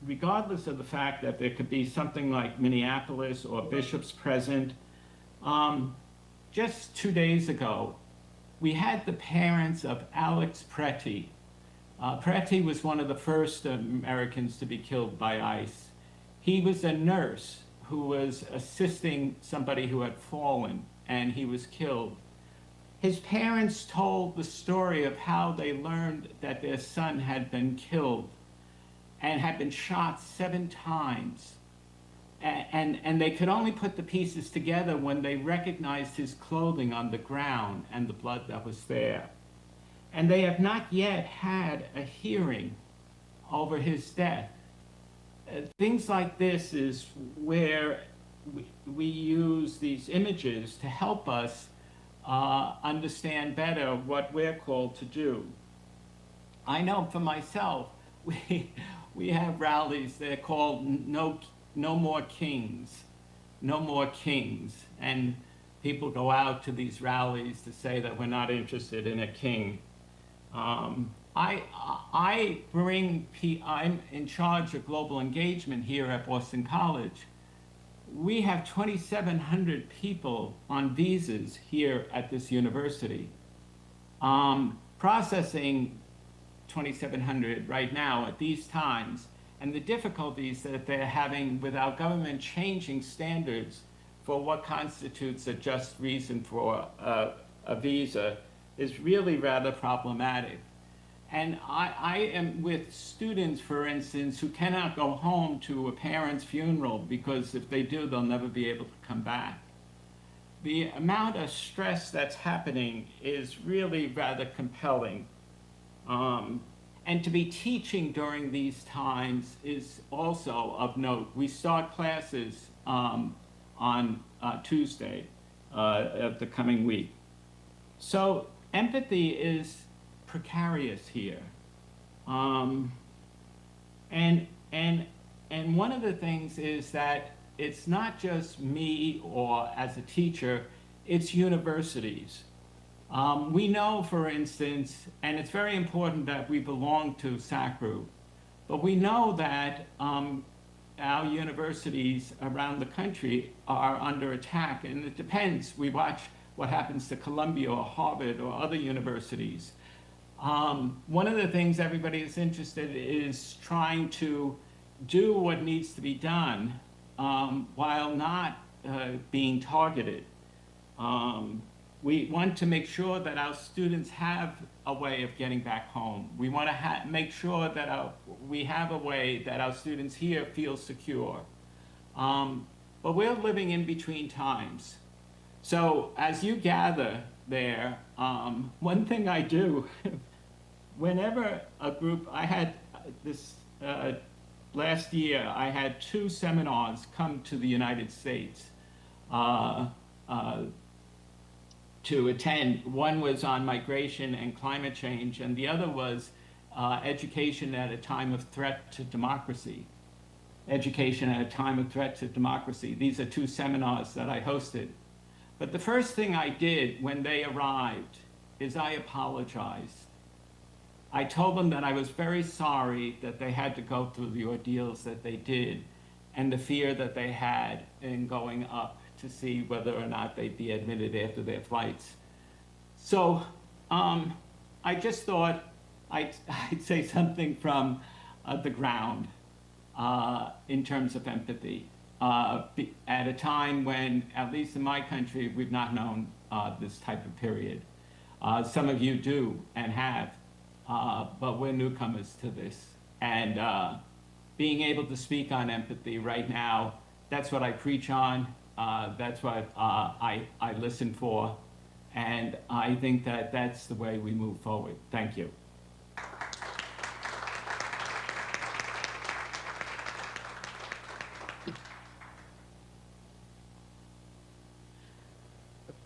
regardless of the fact that there could be something like Minneapolis or bishops present, just 2 days ago, we had the parents of Alex Preti. Preti was one of the first Americans to be killed by ICE. He was a nurse who was assisting somebody who had fallen, and he was killed. His parents told the story of how they learned that their son had been killed and had been shot 7 times. And they could only put the pieces together when they recognized his clothing on the ground and the blood that was there. And they have not yet had a hearing over his death. Things like this is where we use these images to help us understand better what we're called to do. I know for myself, we have rallies, they're called No More Kings. no more kings. And people go out to these rallies to say that we're not interested in a king. I'm in charge of global engagement here at Boston College. We have 2,700 people on visas here at this university. Processing 2,700 right now at these times, and the difficulties that they're having with our government changing standards for what constitutes a just reason for a visa is really rather problematic. And I am with students, for instance, who cannot go home to a parent's funeral because if they do, they'll never be able to come back. The amount of stress that's happening is really rather compelling. And to be teaching during these times is also of note. We start classes on Tuesday of the coming week. So empathy is precarious here. And one of the things is that it's not just me or as a teacher, it's universities. We know, for instance, and it's very important that we belong to SACRU, but we know that our universities around the country are under attack, and it depends. We watch what happens to Columbia or Harvard or other universities. One of the things everybody is interested in is trying to do what needs to be done while not being targeted. We want to make sure that our students have a way of getting back home. We want to make sure that we have a way that our students here feel secure. But we're living in between times. So as you gather there, one thing I do, whenever a group, I had this, last year, I had 2 seminars come to the United States to attend. One was on migration and climate change, and the other was education at a time of threat to democracy. Education at a time of threat to democracy. These are 2 seminars that I hosted. But the first thing I did when they arrived is I apologized. I told them that I was very sorry that they had to go through the ordeals that they did and the fear that they had in going up to see whether or not they'd be admitted after their flights. So I just thought I'd say something from the ground in terms of empathy at a time when, at least in my country, we've not known this type of period. Some of you do and have, but we're newcomers to this. And being able to speak on empathy right now, that's what I preach on. That's what I listen for, and I think that that's the way we move forward. Thank you.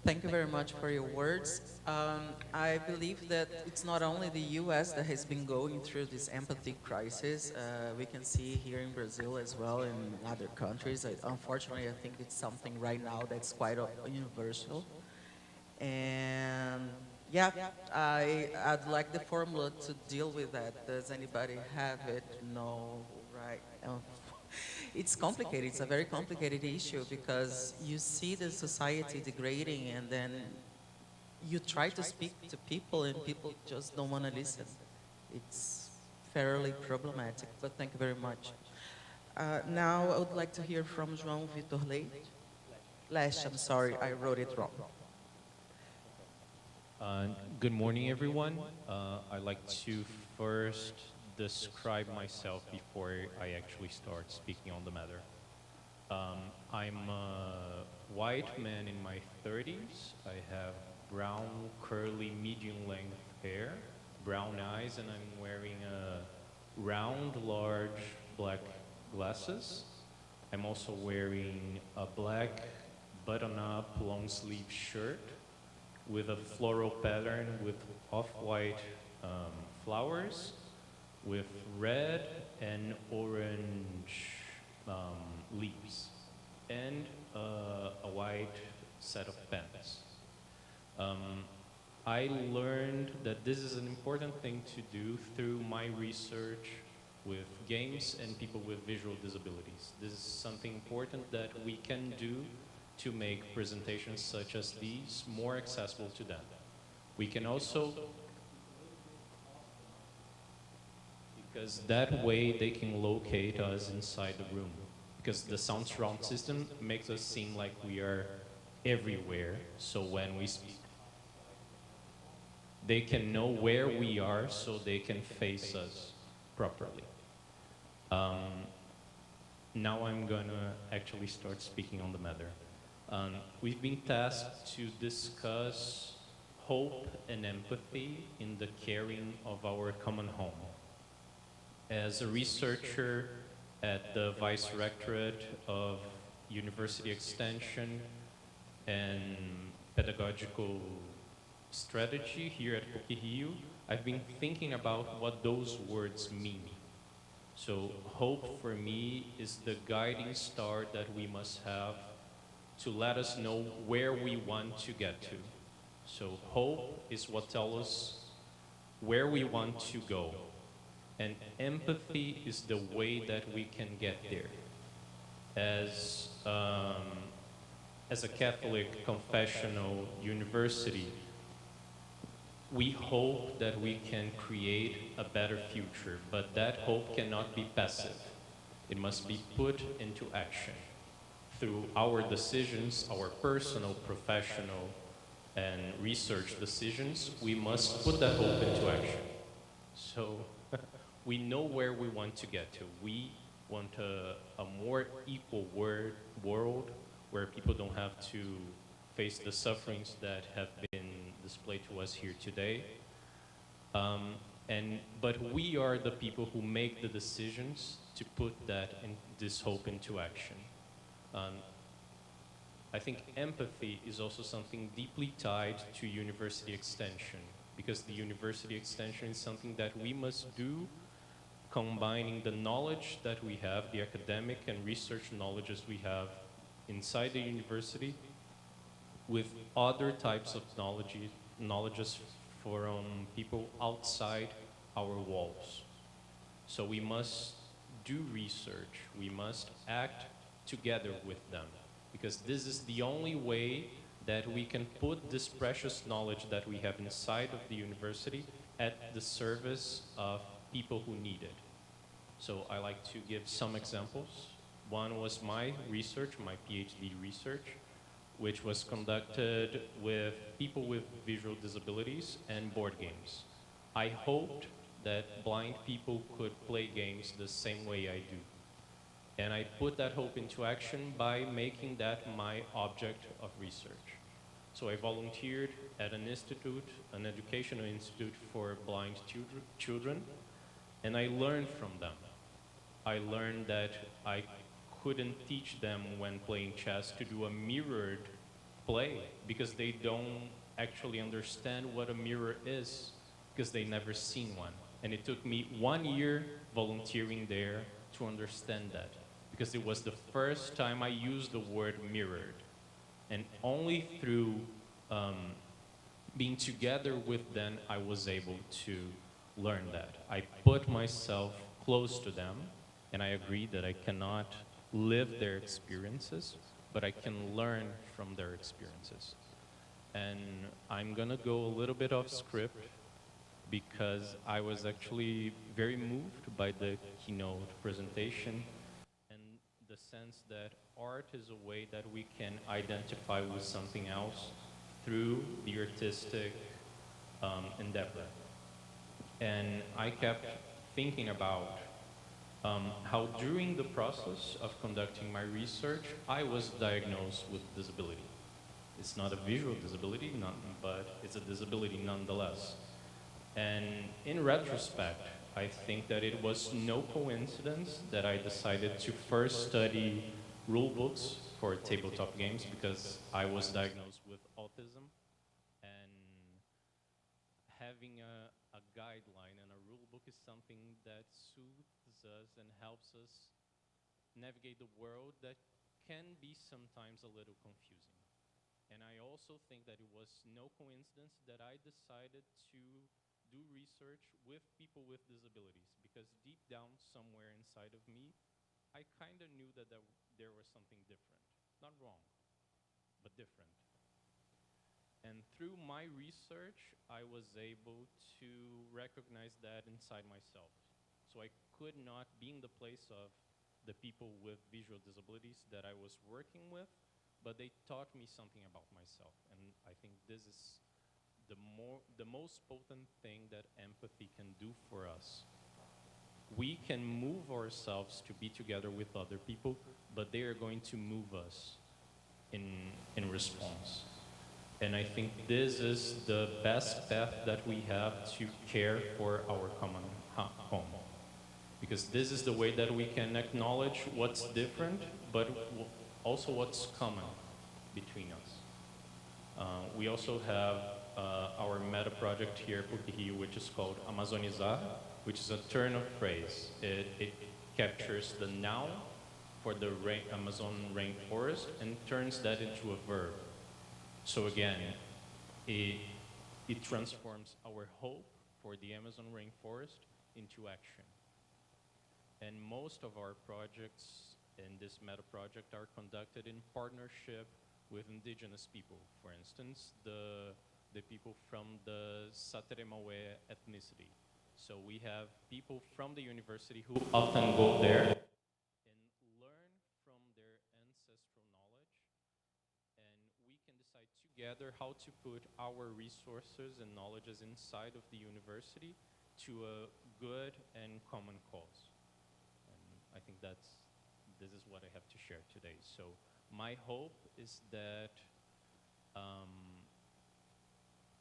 Thank you very much for your words. I believe that it's not only the U.S. that has been going through this empathy crisis. We can see here in Brazil as well, in other countries. Unfortunately, I think it's something right now that's quite universal. And yeah, I'd like the formula to deal with that. Does anybody have it? No, right? It's complicated. It's a very complicated issue because you see the society degrading and then you try to speak to people and people just don't want to listen. It's fairly problematic, but thank you very much. Now I would like to hear from João Vitor Leite. I'm sorry, I wrote it wrong. Good morning, everyone. I'd like to first describe myself before I actually start speaking on the matter. I'm a white man in my 30s. I have brown, curly, medium-length hair, brown eyes, and I'm wearing a round, large, black glasses. I'm also wearing a black button-up, long-sleeve shirt with a floral pattern with off-white flowers, with red and orange leaves. And a white set of pens. I learned that this is an important thing to do through my research with games and people with visual disabilities. This is something important that we can do to make presentations such as these more accessible to them. We can also, because that way they can locate us inside the room. Because the sound surround system makes us seem like we are everywhere. So when we speak, they can know where we are so they can face us properly. Now I'm gonna actually start speaking on the matter. We've been tasked to discuss hope and empathy in the caring of our common home. As a researcher at the Vice Rectorate of University Extension and Pedagogical Strategy here at PUC-Rio, I've been thinking about what those words mean. So hope for me is the guiding star that we must have to let us know where we want to get to. So hope is what tells us where we want to go. And empathy is the way that we can get there. As a Catholic confessional university, we hope that we can create a better future, but that hope cannot be passive. It must be put into action through our decisions, our personal, professional, and research decisions. We must put that hope into action. So we know where we want to get to. We want a more equal world where people don't have to face the sufferings that have been displayed to us here today. But we are the people who make the decisions to put this hope into action. I think empathy is also something deeply tied to university extension, because the university extension is something that we must do, combining the knowledge that we have, the academic and research knowledges we have inside the university, with other types of knowledges from people outside our walls. So we must do research, we must act together with them, because this is the only way that we can put this precious knowledge that we have inside of the university at the service of people who need it. So I like to give some examples. One was my research, my PhD research, which was conducted with people with visual disabilities and board games. I hoped that blind people could play games the same way I do. And I put that hope into action by making that my object of research. So I volunteered at an institute, an educational institute for blind children, and I learned from them. I learned that I couldn't teach them when playing chess to do a mirrored play because they don't actually understand what a mirror is because they never seen one. And it took me 1 year volunteering there to understand that, because it was the first time I used the word mirrored. And only through being together with them, I was able to learn that. I put myself close to them, and I agree that I cannot live their experiences, but I can learn from their experiences. And I'm gonna go a little bit off script because I was actually very moved by the keynote presentation and the sense that art is a way that we can identify with something else through the artistic endeavor. And I kept thinking about how during the process of conducting my research, I was diagnosed with disability. It's not a visual disability, but it's a disability nonetheless. And in retrospect, I think that it was no coincidence that I decided to first study rule books for tabletop games because I was diagnosed with autism, and having a guideline and a rule book is something that soothes us and helps us navigate the world that can be sometimes a little confusing. And I also think that it was no coincidence that I decided to do research with people with disabilities, because deep down somewhere inside of me, I kind of knew that there was something different. Not wrong, but different. And through my research, I was able to recognize that inside myself. So I could not be in the place of the people with visual disabilities that I was working with, but they taught me something about myself. And I think this is the most potent thing that empathy can do for us. We can move ourselves to be together with other people, but they are going to move us in response. And I think this is the best path that we have to care for our common home. Because this is the way that we can acknowledge what's different, but also what's common between us. We also have our meta project here at PUC-Rio, which is called Amazonizar, which is a turn of phrase. It captures the noun for the Amazon rainforest and turns that into a verb. So again, it transforms our hope for the Amazon rainforest into action. And most of our projects in this meta project are conducted in partnership with indigenous people. For instance, the people from the Sateremawe ethnicity. So we have people from the university who often go there and learn from their ancestral knowledge, and we can decide together how to put our resources and knowledges inside of the university to a good and common cause. And I think this is what I have to share today. So my hope is that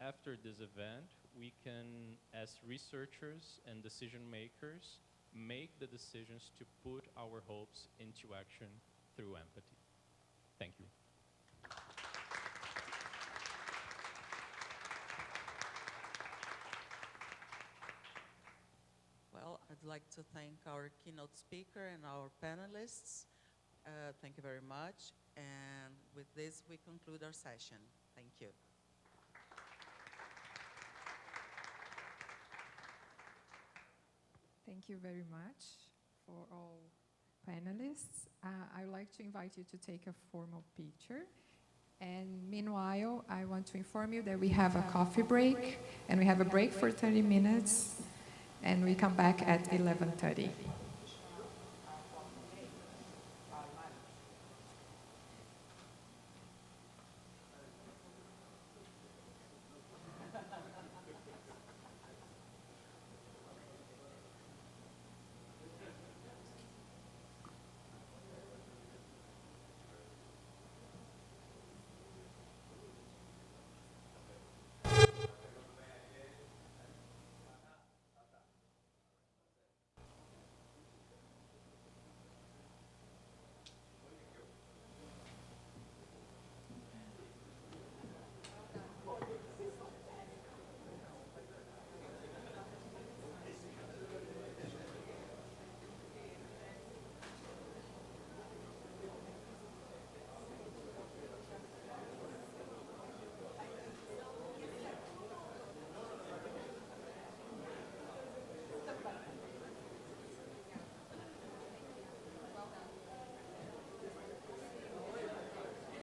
after this event, we can, as researchers and decision makers, make the decisions to put our hopes into action through empathy. Thank you. Well, I'd like to thank our keynote speaker and our panelists. Thank you very much. And with this, we conclude our session. Thank you. Thank you very much for all panelists. I would like to invite you to take a formal picture. And meanwhile, I want to inform you that we have a coffee break, and we have a break for 30 minutes, and we come back at 11:30.